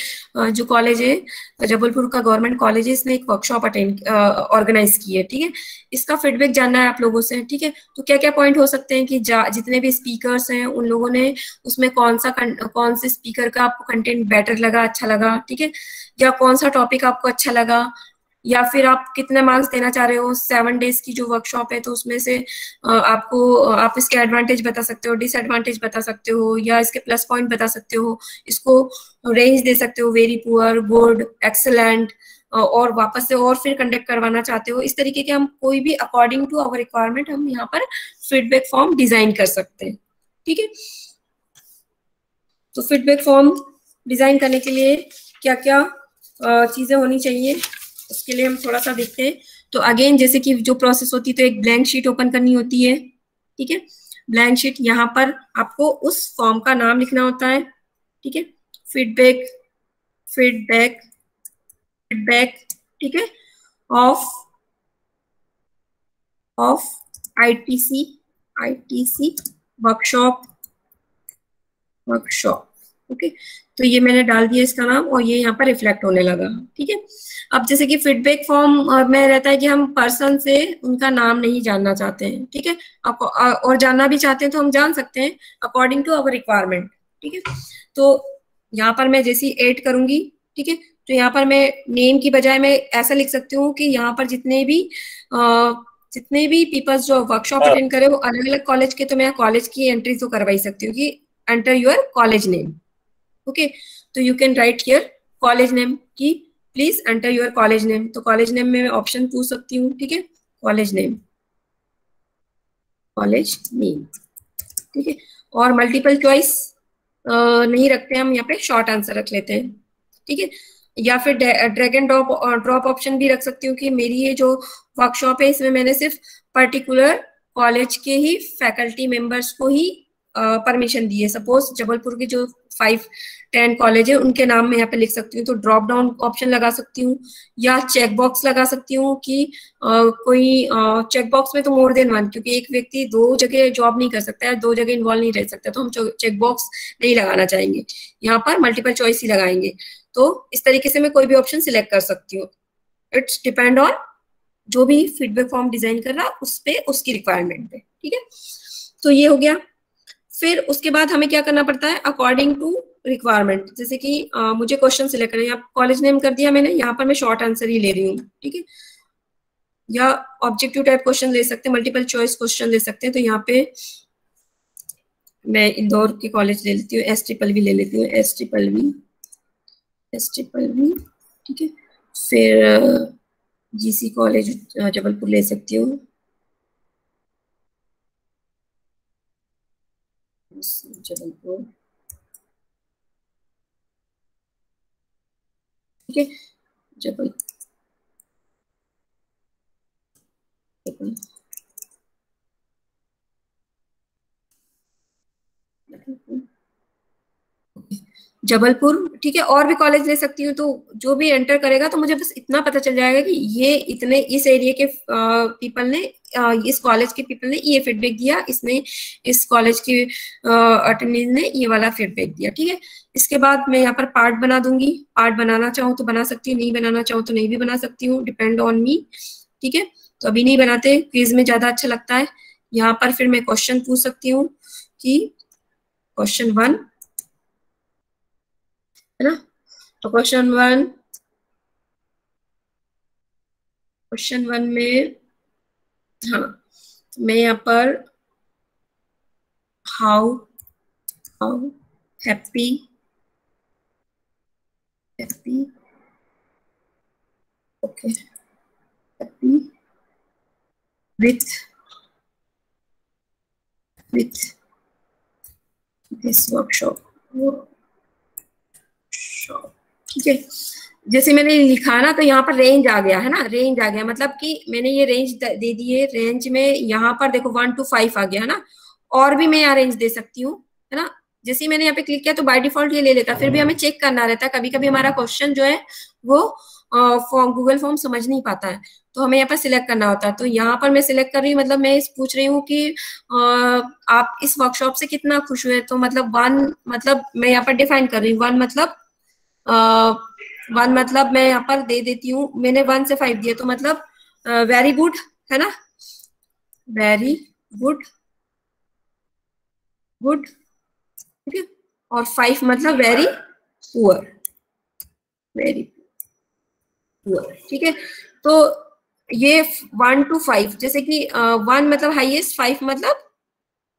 जो कॉलेज है जबलपुर का गवर्नमेंट कॉलेज है, इसने एक वर्कशॉप अटेंड ऑर्गेनाइज की है, ठीक है। इसका फीडबैक जानना है आप लोगों से, ठीक है। तो क्या क्या पॉइंट हो सकते हैं कि जितने भी स्पीकर्स हैं उन लोगों ने उसमें कौन से स्पीकर का आपको कंटेंट बेटर लगा, अच्छा लगा, ठीक है, या कौन सा टॉपिक आपको अच्छा लगा, या फिर आप कितने मार्क्स देना चाह रहे हो। 7 डेज की जो वर्कशॉप है, तो उसमें से आप इसके एडवांटेज बता सकते हो, डिसएडवांटेज बता सकते हो, या इसके प्लस पॉइंट बता सकते हो, इसको रेंज दे सकते हो, वेरी पुअर, गुड, एक्सेलेंट, और वापस से और फिर कंडक्ट करवाना चाहते हो। इस तरीके के हम कोई भी अकॉर्डिंग टू आवर रिक्वायरमेंट हम यहाँ पर फीडबैक फॉर्म डिजाइन कर सकते हैं, ठीक है। तो फीडबैक फॉर्म डिजाइन करने के लिए क्या क्या चीजें होनी चाहिए, उसके लिए हम थोड़ा सा देखते हैं। तो अगेन, जैसे कि जो प्रोसेस होती है, तो एक ब्लैंक शीट ओपन करनी होती है, ठीक है। ब्लैंक शीट, यहाँ पर आपको उस फॉर्म का नाम लिखना होता है, ठीक है। फीडबैक, फीडबैक, फीडबैक, ठीक है, of of ITC, ITC workshop, workshop, okay. तो ये मैंने डाल दिया इसका नाम, और ये यहाँ पर रिफ्लेक्ट होने लगा, ठीक है। अब जैसे कि फीडबैक फॉर्म में रहता है कि हम पर्सन से उनका नाम नहीं जानना चाहते हैं, ठीक है। और जानना भी चाहते हैं तो हम जान सकते हैं अकॉर्डिंग टू अवर रिक्वायरमेंट, ठीक है। तो यहाँ पर मैं जैसी ऐड करूंगी, ठीक है, तो यहाँ पर मैं नेम की बजाय मैं ऐसा लिख सकती हूँ कि यहाँ पर जितने भी पीपल्स जो वर्कशॉप अटेंड करे वो अलग अलग कॉलेज के, तो मैं कॉलेज की एंट्री तो करवाई सकती हूँ कि enter your college name, okay। तो you can write here college name की please enter your college name। तो college name में मैं ऑप्शन पूछ सकती हूँ, ठीक है, college name, college name, ठीक है। और मल्टीपल चॉइस नहीं रखते हम, यहाँ पे शॉर्ट आंसर रख लेते हैं, ठीक है। या फिर ड्रैग एंड ड्रॉप ऑप्शन भी रख सकती हूँ कि मेरी ये जो वर्कशॉप है इसमें मैंने सिर्फ पर्टिकुलर कॉलेज के ही फैकल्टी मेंबर्स को ही परमिशन दी है। सपोज जबलपुर के जो 5-10 कॉलेज है उनके नाम में यहाँ पे लिख सकती हूँ, तो ड्रॉप डाउन ऑप्शन लगा सकती हूँ, या चेक बॉक्स लगा सकती हूँ कि कोई चेक बॉक्स में तो मोर देन 1, क्योंकि एक व्यक्ति 2 जगह जॉब नहीं कर सकता है, 2 जगह इन्वॉल्व नहीं रह सकता, तो हम चेक बॉक्स नहीं लगाना चाहेंगे, यहाँ पर मल्टीपल चॉइस ही लगाएंगे। तो इस तरीके से मैं कोई भी ऑप्शन सिलेक्ट कर सकती हूँ। इट्स डिपेंड ऑन जो भी फीडबैक फॉर्म डिजाइन कर रहा उस पे, उसकी रिक्वायरमेंट पे, ठीक है। तो ये हो गया। फिर उसके बाद हमें क्या करना पड़ता है अकॉर्डिंग टू रिक्वायरमेंट। जैसे कि मुझे क्वेश्चन सिलेक्ट करना है, यहाँ कॉलेज नेम कर दिया मैंने, यहाँ पर मैं शॉर्ट आंसर ही ले रही हूँ, ठीक है। या ऑब्जेक्टिव टाइप क्वेश्चन ले सकते हैं, मल्टीपल चॉइस क्वेश्चन ले सकते हैं। तो यहाँ पे मैं इंदौर के कॉलेज ले लेती हूँ, एस ट्रिपल वी ले लेती हूँ, S triple V, S triple V, ठीक है। फिर जीसी कॉलेज जबलपुर ले सकती हूँ, जबलपुर, ठीक है, जबलपुर, जबलपुर, ठीक है। और भी कॉलेज ले सकती हूँ, तो जो भी एंटर करेगा तो मुझे बस इतना पता चल जाएगा कि ये इतने इस एरिया के पीपल ने इस कॉलेज के पीपल ने ये फीडबैक दिया, इसने इस कॉलेज की अटेंडेंस ने ये वाला फीडबैक दिया, ठीक है। इसके बाद मैं यहाँ पर पार्ट बना दूंगी। पार्ट बनाना चाहूँ तो बना सकती हूँ, नहीं बनाना चाहूँ तो नहीं भी बना सकती हूँ, डिपेंड ऑन मी, ठीक है। तो अभी नहीं बनाते, क्विज में ज्यादा अच्छा लगता है। यहाँ पर फिर मैं क्वेश्चन पूछ सकती हूँ कि क्वेश्चन 1 है ना। तो क्वेश्चन वन में, हाँ, मैं यहाँ पर how how happy happy okay happy with this workshop, ठीक है। जैसे मैंने लिखा ना, तो यहाँ पर रेंज आ गया है ना, रेंज आ गया, मतलब कि मैंने ये रेंज दे दी है। रेंज में यहाँ पर देखो 1 to 5 आ गया है ना, और भी मैं यहाँ रेंज दे सकती हूँ, है ना। जैसे ही मैंने यहाँ पे क्लिक किया तो बाय डिफॉल्ट ये ले लेता, फिर भी हमें चेक करना रहता है। कभी कभी हमारा क्वेश्चन जो है वो गूगल फॉर्म समझ नहीं पाता है, तो हमें यहाँ पर सिलेक्ट करना होता है। तो यहाँ पर मैं सिलेक्ट कर रही हूँ, मतलब मैं पूछ रही हूँ कि आप इस वर्कशॉप से कितना खुश हुए। तो मतलब 1, मतलब मैं यहाँ पर डिफाइन कर रही हूँ 1 मतलब 1 मतलब मैं यहाँ पर दे देती हूँ, मैंने 1 से 5 दिया, तो मतलब वेरी गुड है ना, वेरी गुड, गुड, ठीक है। और 5 मतलब वेरी पुअर, वेरी पुअर, ठीक है। तो ये 1 to 5, जैसे कि 1 मतलब हाईएस्ट, 5 मतलब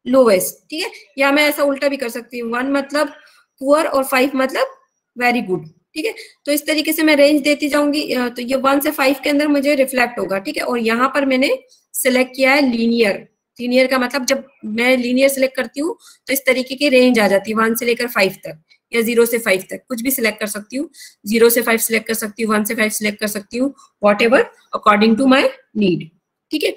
लोवेस्ट, ठीक है। या मैं ऐसा उल्टा भी कर सकती हूँ, 1 मतलब पुअर और 5 मतलब वेरी गुड, ठीक है। तो इस तरीके से मैं रेंज देती जाऊंगी। तो ये 1 से 5 के अंदर मुझे रिफ्लेक्ट होगा, ठीक है। और यहाँ पर मैंने सिलेक्ट किया है लीनियर। लीनियर का मतलब जब मैं लीनियर सिलेक्ट करती हूँ तो इस तरीके की रेंज आ जाती है 1 से लेकर 5 तक, या 0 से 5 तक, कुछ भी सिलेक्ट कर सकती हूँ। 0 से 5 सिलेक्ट कर सकती हूँ, 1 से 5 सिलेक्ट कर सकती हूँ, whatever according to my need, ठीक है।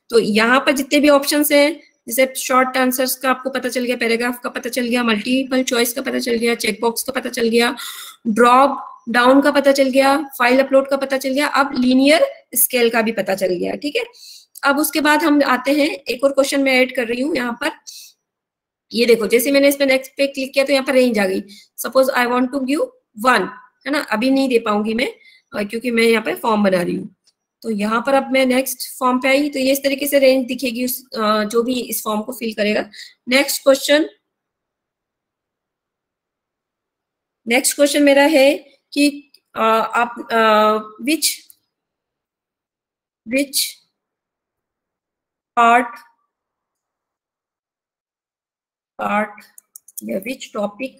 तो यहाँ पर जितने भी ऑप्शन है, जैसे शॉर्ट आंसर्स का आपको पता चल गया, पैराग्राफ का पता चल गया, मल्टीपल चॉइस का पता चल गया, चेकबॉक्स का पता चल गया, ड्रॉप डाउन का पता चल गया, फाइल अपलोड का पता चल गया, अब लीनियर स्केल का भी पता चल गया, ठीक है। अब उसके बाद हम आते हैं, एक और क्वेश्चन मैं ऐड कर रही हूँ यहाँ पर। ये देखो, जैसे मैंने इस पे नेक्स्ट पे क्लिक किया तो यहाँ पर रेंज आ गई। Suppose I want to give 1, है ना, अभी नहीं दे पाऊंगी मैं क्योंकि मैं यहाँ पे फॉर्म बना रही हूँ। तो यहाँ पर अब मैं नेक्स्ट फॉर्म पे आई, तो ये इस तरीके से रेंज दिखेगी उस जो भी इस फॉर्म को फिल करेगा। नेक्स्ट क्वेश्चन मेरा है कि आप विच पार्ट या which topic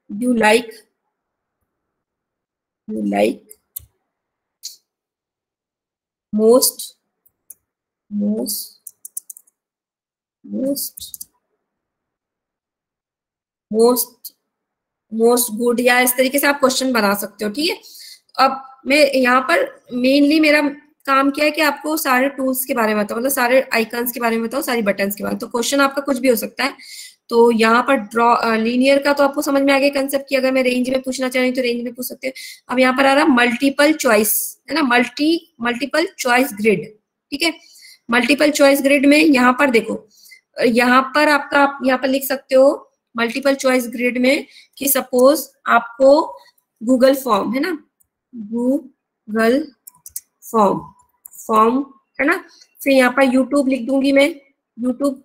you like most good, या इस तरीके से आप क्वेश्चन बना सकते हो, ठीक है। अब मैं यहाँ पर मेनली मेरा काम क्या है कि आपको सारे टूल्स के बारे में बताओ, मतलब सारे आइकन्स के बारे में बताओ, सारी बटन्स के बारे में। तो क्वेश्चन आपका कुछ भी हो सकता है। तो यहाँ पर ड्रॉ लीनियर का तो आपको समझ में आ गया कंसेप्ट, कि अगर मैं रेंज में पूछना चाह रही हूँ तो रेंज में पूछ सकते हैं। अब यहाँ पर आ रहा मल्टीपल चॉइस, है ना, मल्टीपल चॉइस ग्रिड, ठीक है। मल्टीपल चॉइस ग्रिड में यहाँ पर देखो, यहाँ पर आपका आप यहाँ पर लिख सकते हो मल्टीपल चॉइस ग्रिड में कि सपोज आपको गूगल फॉर्म, है ना, गूगल फॉर्म है ना, फिर यहाँ पर यूट्यूब लिख दूंगी मैं, यूट्यूब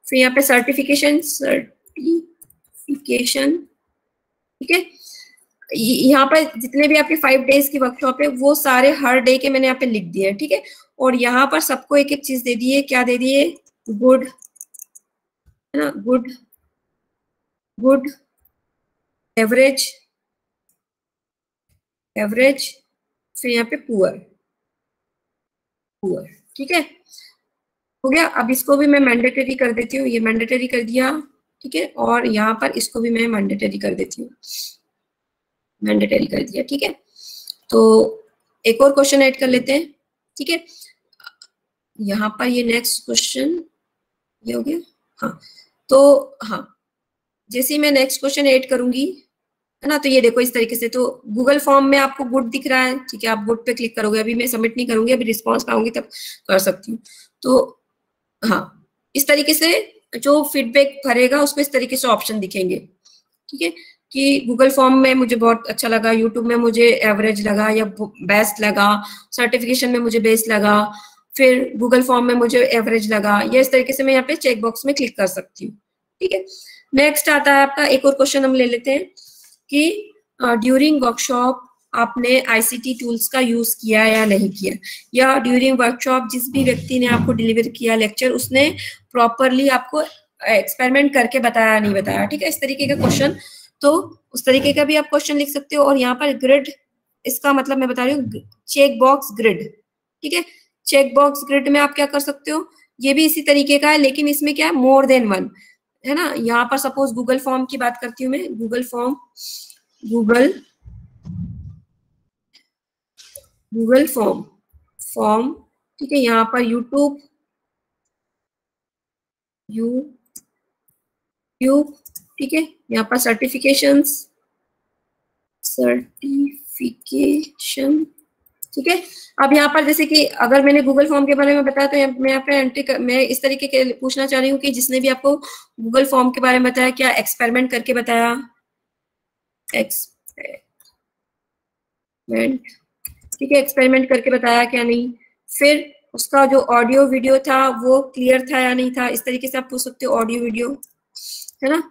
फिर यहाँ पे सर्टिफिकेशन, ठीक है। यहाँ पर जितने भी आपके 5 डेज की वर्कशॉप है वो सारे हर डे के मैंने यहाँ पे लिख दिए, ठीक है। और यहाँ पर सबको एक एक चीज दे दी है, क्या दे दी है, गुड, है ना, गुड, एवरेज, फिर यहाँ पे पुअर, ठीक है, हो गया। अब इसको भी मैं मैंडेटरी कर देती हूँ, ये मैंडेटरी कर दिया, ठीक है। और यहाँ पर इसको भी मैं मैंडेटरी कर देती हूँ। मैंडेटरी कर दिया, ठीक है। तो एक और क्वेश्चन ऐड कर लेते हैं, ठीक है। यहाँ पर ये नेक्स्ट क्वेश्चन ये हो गया, हाँ। तो हाँ, जैसे ही मैं नेक्स्ट क्वेश्चन ऐड करूंगी, है ना, तो ये देखो इस तरीके से, तो गूगल फॉर्म में आपको गुड दिख रहा है, ठीक है, आप गुड पे क्लिक करोगे। अभी मैं सबमिट नहीं करूंगी, अभी रिस्पॉन्स पाऊंगी तब कर सकती हूँ। तो हाँ, इस तरीके से जो फीडबैक भरेगा उसको इस तरीके से ऑप्शन दिखेंगे, ठीक है। कि गूगल फॉर्म में मुझे बहुत अच्छा लगा, यूट्यूब में मुझे एवरेज लगा या बेस्ट लगा, सर्टिफिकेशन में मुझे बेस्ट लगा, फिर गूगल फॉर्म में मुझे एवरेज लगा, या इस तरीके से मैं यहाँ पे चेक बॉक्स में क्लिक कर सकती हूँ, ठीक है। नेक्स्ट आता है आपका एक और क्वेश्चन हम ले लेते हैं कि ड्यूरिंग वर्कशॉप आपने आईसीटी टूल्स का यूज किया या नहीं किया, या ड्यूरिंग वर्कशॉप जिस भी व्यक्ति ने आपको डिलीवर किया लेक्चर उसने प्रॉपरली आपको एक्सपेरिमेंट करके बताया नहीं बताया, ठीक है, इस तरीके का क्वेश्चन। तो उस तरीके का भी आप क्वेश्चन लिख सकते हो। और यहाँ पर ग्रिड, इसका मतलब मैं बता रही हूँ चेक बॉक्स ग्रिड, ठीक है। चेक बॉक्स ग्रिड में आप क्या कर सकते हो, ये भी इसी तरीके का है, लेकिन इसमें क्या है, मोर देन वन, है ना। यहाँ पर सपोज गूगल फॉर्म की बात करती हूँ मैं, गूगल फॉर्म, गूगल फॉर्म, ठीक है। यहाँ पर यूट्यूब, ठीक है। यहाँ पर सर्टिफिकेशन, ठीक है। अब यहाँ पर जैसे कि अगर मैंने गूगल फॉर्म के बारे में बताया, तो मैं यहाँ पे मैं इस तरीके के पूछना चाह रही हूँ कि जिसने भी आपको गूगल फॉर्म के बारे में बताया, क्या एक्सपेरिमेंट करके बताया, ठीक है, एक्सपेरिमेंट करके बताया क्या नहीं, फिर उसका जो ऑडियो वीडियो था वो क्लियर था या नहीं था, इस तरीके से आप पूछ सकते हो, ऑडियो वीडियो, है ना,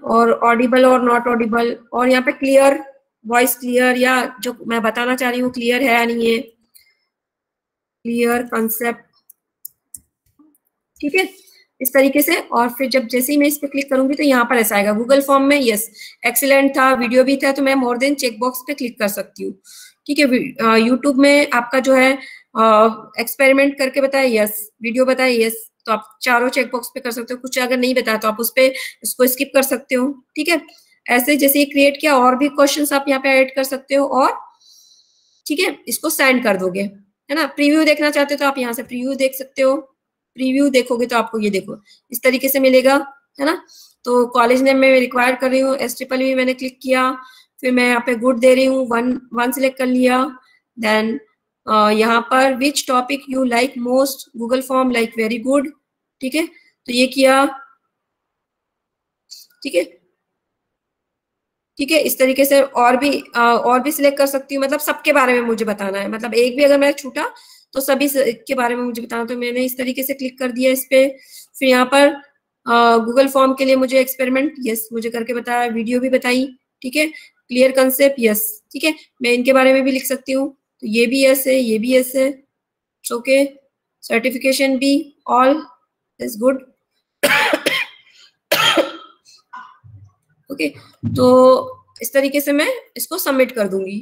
और ऑडिबल और नॉट ऑडिबल, और यहाँ पे क्लियर, वॉइस क्लियर, या जो मैं बताना चाह रही हूँ क्लियर है या नहीं है, क्लियर कंसेप्ट, ठीक है, इस तरीके से। और फिर जब जैसे ही मैं इस पे क्लिक करूंगी तो यहाँ पर ऐसा आएगा, गूगल फॉर्म में यस एक्सीलेंट था, वीडियो भी था, तो मैं मोर देन चेक बॉक्स पे क्लिक कर सकती हूँ, ठीक है। यूट्यूब में आपका जो है एक्सपेरिमेंट करके बताया यस, वीडियो बताया यस, तो आप चारों चेक बॉक्स पे कर सकते हो। कुछ अगर नहीं बताया तो आप उस पे उसको स्किप कर सकते हो, ठीक है। ऐसे जैसे ये क्रिएट किया, और भी क्वेश्चंस आप यहाँ पे ऐड कर सकते हो, और ठीक है, इसको सेंड कर दोगे, है ना। प्रीव्यू देखना चाहते हो तो आप यहाँ से प्रीव्यू देख सकते हो, प्रीव्यू देखोगे तो आपको ये देखो इस तरीके से मिलेगा, है ना। तो कॉलेज नेम में रिक्वायर कर रही हूँ, SSSS मैंने क्लिक किया, फिर मैं यहाँ पे गुड दे रही हूँ, वन सिलेक्ट कर लिया। देन यहाँ पर which topic you like most, Google form like very good, ठीक है, तो ये किया, ठीक है, ठीक है, इस तरीके से और भी सिलेक्ट कर सकती हूँ, मतलब सबके बारे में मुझे बताना है, मतलब एक भी अगर मैं छूटा तो सभी के बारे में मुझे बताना। तो मैंने इस तरीके से क्लिक कर दिया इस पे। फिर यहाँ पर गूगल फॉर्म के लिए मुझे एक्सपेरिमेंट यस मुझे करके बताया, वीडियो भी बताई, ठीक है, क्लियर कंसेप्ट यस, ठीक है, मैं इनके बारे में भी लिख सकती हूँ, तो ये भी यस है, ये भी यस है, ओके, सर्टिफिकेशन भी ऑल इज गुड, ओके। तो इस तरीके से मैं इसको सबमिट कर दूंगी।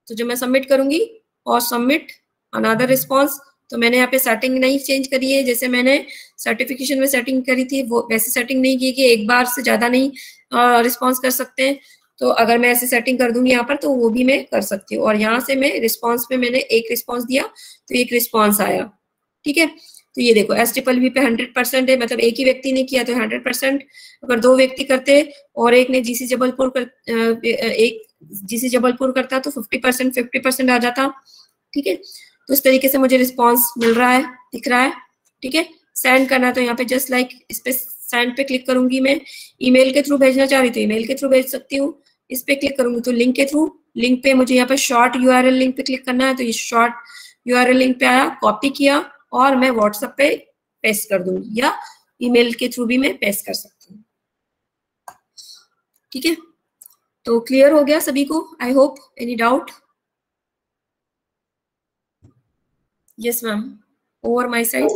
तो जब मैं सबमिट करूंगी और सबमिट अनदर रिस्पॉन्स, तो मैंने यहाँ पे सेटिंग नहीं चेंज करी है, जैसे मैंने सर्टिफिकेशन में सेटिंग करी थी वो वैसे सेटिंग नहीं की कि एक बार से ज्यादा नहीं रिस्पॉन्स कर सकते हैं। तो अगर मैं ऐसे सेटिंग कर दूंगी यहाँ पर तो वो भी मैं कर सकती हूँ। और यहाँ से मैं रिस्पॉन्स में मैंने एक रिस्पॉन्स दिया तो एक रिस्पॉन्स आया, ठीक है। तो ये देखो SSSS पे 100% है, मतलब एक ही व्यक्ति ने किया तो 100%, अगर दो व्यक्ति करते और एक ने GC जबलपुर एक GC जबलपुर करता तो 50% आ जाता, ठीक है। तो इस तरीके से मुझे रिस्पॉन्स मिल रहा है, दिख रहा है, ठीक है। सेंड करना तो यहाँ पे जस्ट लाइक इस पे सेंड पे क्लिक करूंगी, मैं ईमेल के थ्रू भेजना चाह रही तो ईमेल के थ्रू भेज सकती हूँ, इस पे क्लिक करूंगी तो लिंक के थ्रू, लिंक पे मुझे यहाँ पे शॉर्ट URL लिंक पे क्लिक करना है, तो ये शॉर्ट URL लिंक पे आया, कॉपी किया और मैं व्हाट्सएप पे पेस्ट कर दूंगी, या ईमेल के थ्रू भी मैं पेस्ट कर सकती हूँ, ठीक है। तो क्लियर हो गया सभी को, I hope, any doubt? Yes ma'am, over my side.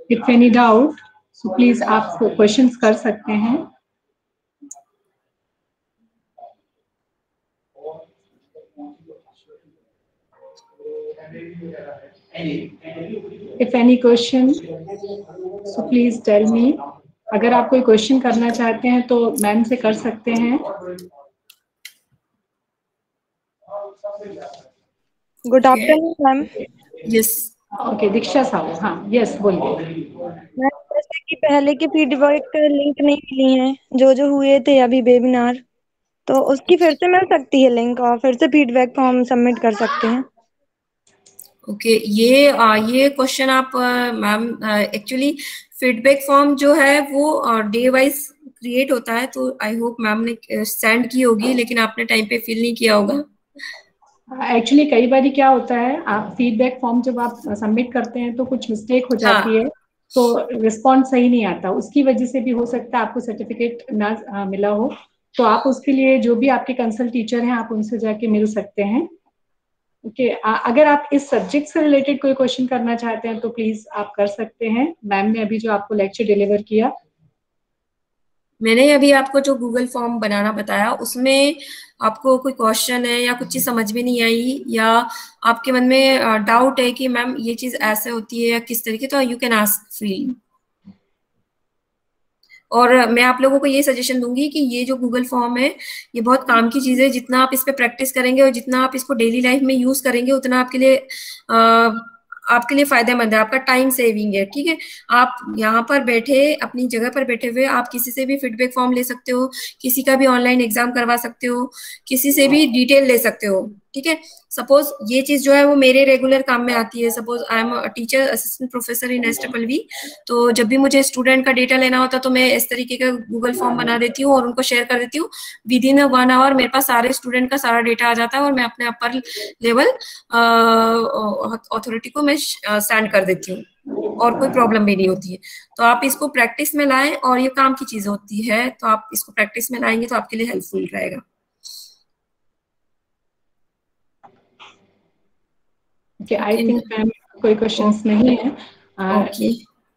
If any doubt so please आप क्वेश्चंस कर सकते हैं। If any question, so please tell me. अगर आप कोई क्वेश्चन करना चाहते हैं तो मैम से कर सकते हैं। Good afternoon ma'am. Yes okay, Diksha Sahu, हाँ यस बोलिए। मैम जैसे कि पहले के फीडबैक लिंक नहीं मिली हैं, जो हुए थे अभी वेबिनार, तो उसकी फिर से मिल सकती है लिंक और फिर से फीडबैक फॉर्म सबमिट कर सकते हैं। ओके, ये क्वेश्चन आप मैम एक्चुअली फीडबैक फॉर्म जो है वो डे वाइज क्रिएट होता है, तो आई होप मैम ने सेंड की होगी, लेकिन आपने टाइम पे फिल नहीं किया होगा। एक्चुअली कई बार क्या होता है, आप फीडबैक फॉर्म जब आप सबमिट करते हैं तो कुछ मिस्टेक हो जाती है, तो रिस्पॉन्स सही नहीं आता, उसकी वजह से भी हो सकता है आपको सर्टिफिकेट ना मिला हो। तो आप उसके लिए जो भी आपके कंसल्ट टीचर हैं आप उनसे जाके मिल सकते हैं। ओके, अगर आप इस सब्जेक्ट से रिलेटेड कोई क्वेश्चन करना चाहते हैं तो प्लीज आप कर सकते हैं। मैम ने अभी जो आपको लेक्चर डिलीवर किया, मैंने अभी आपको जो गूगल फॉर्म बनाना बताया उसमें आपको कोई क्वेश्चन है या कुछ चीज समझ में नहीं आई, या आपके मन में डाउट है कि मैम ये चीज ऐसे होती है या किस तरीके, तो यू कैन आस्क फ्रीली। और मैं आप लोगों को ये सजेशन दूंगी कि ये जो गूगल फॉर्म है ये बहुत काम की चीज है। जितना आप इस पे प्रैक्टिस करेंगे और जितना आप इसको डेली लाइफ में यूज करेंगे उतना आपके लिए फायदेमंद है, आपका टाइम सेविंग है। ठीक है, आप यहाँ पर बैठे अपनी जगह पर बैठे हुए आप किसी से भी फीडबैक फॉर्म ले सकते हो, किसी का भी ऑनलाइन एग्जाम करवा सकते हो, किसी से भी डिटेल ले सकते हो। ठीक है, सपोज ये चीज जो है वो मेरे रेगुलर काम में आती है। Suppose I am teacher assistant professor in SWV, तो जब भी मुझे स्टूडेंट का डेटा लेना होता तो मैं इस तरीके का गूगल फॉर्म बना देती हूँ और उनको शेयर कर देती हूँ। विद इन 1 आवर मेरे पास सारे स्टूडेंट का सारा डेटा आ जाता है और मैं अपने अपर लेवल अथॉरिटी को मैं सेंड कर देती हूँ और कोई प्रॉब्लम भी नहीं होती है। तो आप इसको प्रैक्टिस में लाएं, और ये काम की चीज होती है, तो आप इसको प्रैक्टिस में लाएंगे तो आपके लिए हेल्पफुल रहेगा। Okay, I think मैम कोई क्वेश्चंस नहीं है। Okay,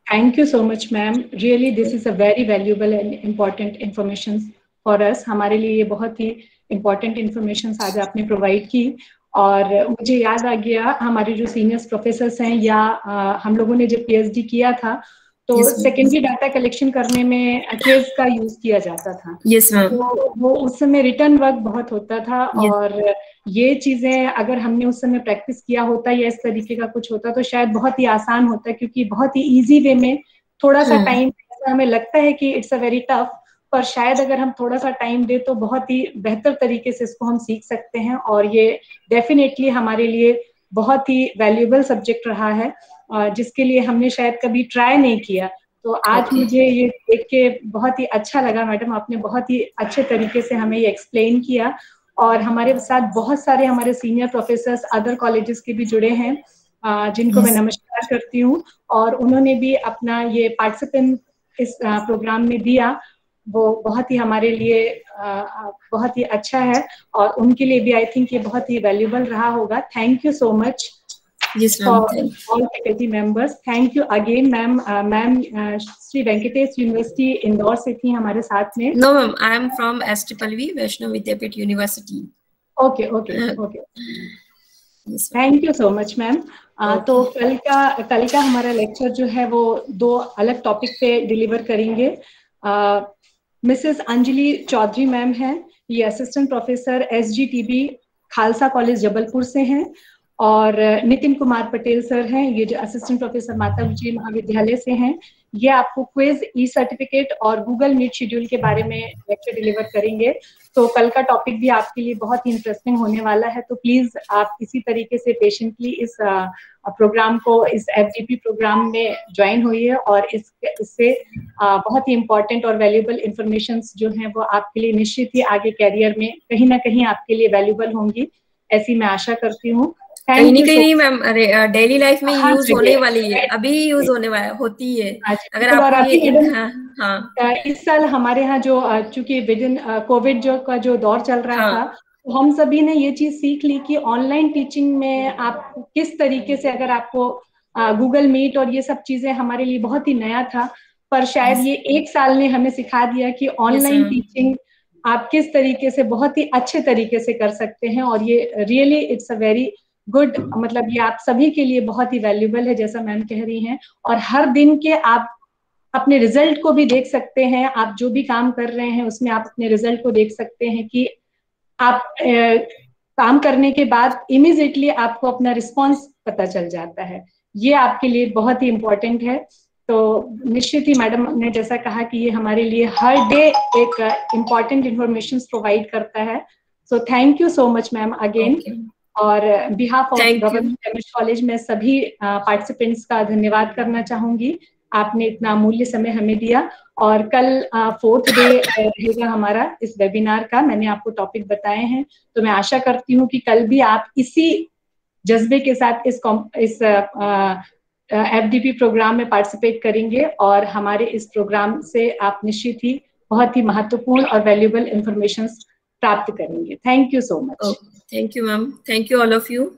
thank you so much ma'am, really this is a very valuable and important information for us. हमारे लिए ये बहुत ही इम्पोर्टेंट इंफॉर्मेशन आज आपने प्रोवाइड की। और मुझे याद आ गया, हमारे जो सीनियर्स प्रोफेसर्स हैं या हम लोगों ने जब PhD किया था तो सेकेंडरी डाटा कलेक्शन करने में केस का यूज किया जाता था। Yes ma'am. तो वो उस समय रिटर्न वर्क बहुत होता था, और ये चीजें अगर हमने उस समय प्रैक्टिस किया होता या इस तरीके का कुछ होता तो शायद बहुत ही आसान होता, क्योंकि बहुत ही इजी वे में थोड़ा सा टाइम, हमें लगता है कि इट्स अ वेरी टफ, पर शायद अगर हम थोड़ा सा टाइम दे तो बहुत ही बेहतर तरीके से इसको हम सीख सकते हैं। और ये डेफिनेटली हमारे लिए बहुत ही वैल्यूएबल सब्जेक्ट रहा है, जिसके लिए हमने शायद कभी ट्राई नहीं किया। तो आज मुझे ये देख के बहुत ही अच्छा लगा मैडम, आपने बहुत ही अच्छे तरीके से हमें ये एक्सप्लेन किया। और हमारे साथ बहुत सारे हमारे सीनियर प्रोफेसर्स अदर कॉलेजेस के भी जुड़े हैं, जिनको मैं नमस्कार करती हूँ, और उन्होंने भी अपना ये पार्टिसिपेंट इस प्रोग्राम में दिया, वो बहुत ही हमारे लिए बहुत ही अच्छा है, और उनके लिए भी आई थिंक ये बहुत ही वैल्यूएबल रहा होगा। Thank you so much for all faculty members. Thank you again ma'am. Ma'am Shri Venkatesh university Indore से थी हमारे साथ में। No ma'am, I am from SWV Vaishnav Vidyapeeth university. Okay okay okay, thank you so much ma'am. तो कल का हमारा लेक्चर जो है वो 2 अलग टॉपिक पे डिलीवर करेंगे। मिसेस अंजलि चौधरी मैम है, ये assistant professor SGTB Khalsa college Jabalpur से हैं, और नितिन कुमार पटेल सर हैं, ये जो असिस्टेंट प्रोफेसर माता गुजरी महाविद्यालय से हैं। ये आपको क्विज, सर्टिफिकेट और गूगल मीट शेड्यूल के बारे में लेक्चर डिलीवर करेंगे। तो कल का टॉपिक भी आपके लिए बहुत ही इंटरेस्टिंग होने वाला है, तो प्लीज आप इसी तरीके से पेशेंटली इस प्रोग्राम को, इस FGP प्रोग्राम में ज्वाइन होइए, और इससे बहुत ही इंपॉर्टेंट और वैल्यूएबल इंफॉर्मेशन जो है वो आपके लिए निश्चित ही आगे कैरियर में कहीं ना कहीं आपके लिए वैल्यूएबल होंगी, ऐसी मैं आशा करती हूँ। कहीं नहीं मैम, अरे डेली लाइफ में यूज होने वाली है, अभी यूज होने वाला होती है। अगर आपको इस साल हमारे यहाँ जो चूंकि विदिन कोविड जो दौर चल रहा था, तो हम सभी ने ये चीज सीख ली कि ऑनलाइन टीचिंग में आप किस तरीके से, अगर आपको गूगल मीट और ये सब चीजें हमारे लिए बहुत ही नया था, पर शायद ये 1 साल ने हमें सिखा दिया कि ऑनलाइन टीचिंग आप किस तरीके से बहुत ही अच्छे तरीके से कर सकते हैं। और ये really it's a very good, मतलब ये आप सभी के लिए बहुत ही वैल्यूबल है जैसा मैम कह रही हैं। और हर दिन के आप अपने रिजल्ट को भी देख सकते हैं, आप जो भी काम कर रहे हैं उसमें आप अपने रिजल्ट को देख सकते हैं कि आप काम करने के बाद इमीडिएटली आपको अपना रिस्पॉन्स पता चल जाता है। ये आपके लिए बहुत ही इम्पोर्टेंट है। तो निश्चित ही मैडम ने जैसा कहा कि ये हमारे लिए हर डे एक इम्पोर्टेंट इंफॉर्मेशन प्रोवाइड करता है। So thank you so much ma'am again. और behalf of government chemist college में सभी पार्टिसिपेंट्स का धन्यवाद करना चाहूंगी। आपने इतना अमूल्य समय हमें दिया। और कल 4th डे रहेगा हमारा इस वेबिनार का, मैंने आपको टॉपिक बताए हैं। तो मैं आशा करती हूँ कि कल भी आप इसी जज्बे के साथ इस FDP प्रोग्राम में पार्टिसिपेट करेंगे और हमारे इस प्रोग्राम से आप निश्चित ही बहुत ही महत्वपूर्ण और वैल्यूबल इंफॉर्मेशन प्राप्त करेंगे। Thank you so much. Thank you ma'am, thank you all of you.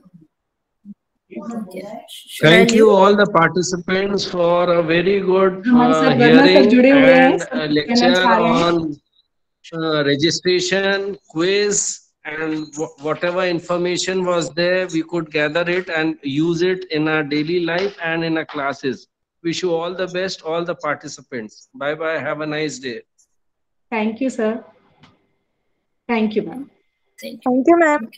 Thank you all the participants for a very good hearing and lecture on registration, quiz, and whatever information was there, we could gather it and use it in our daily life and in our classes. Wish you all the best, all the participants. Bye bye. Have a nice day. Thank you, sir. Thank you, ma'am. Thank you, ma'am.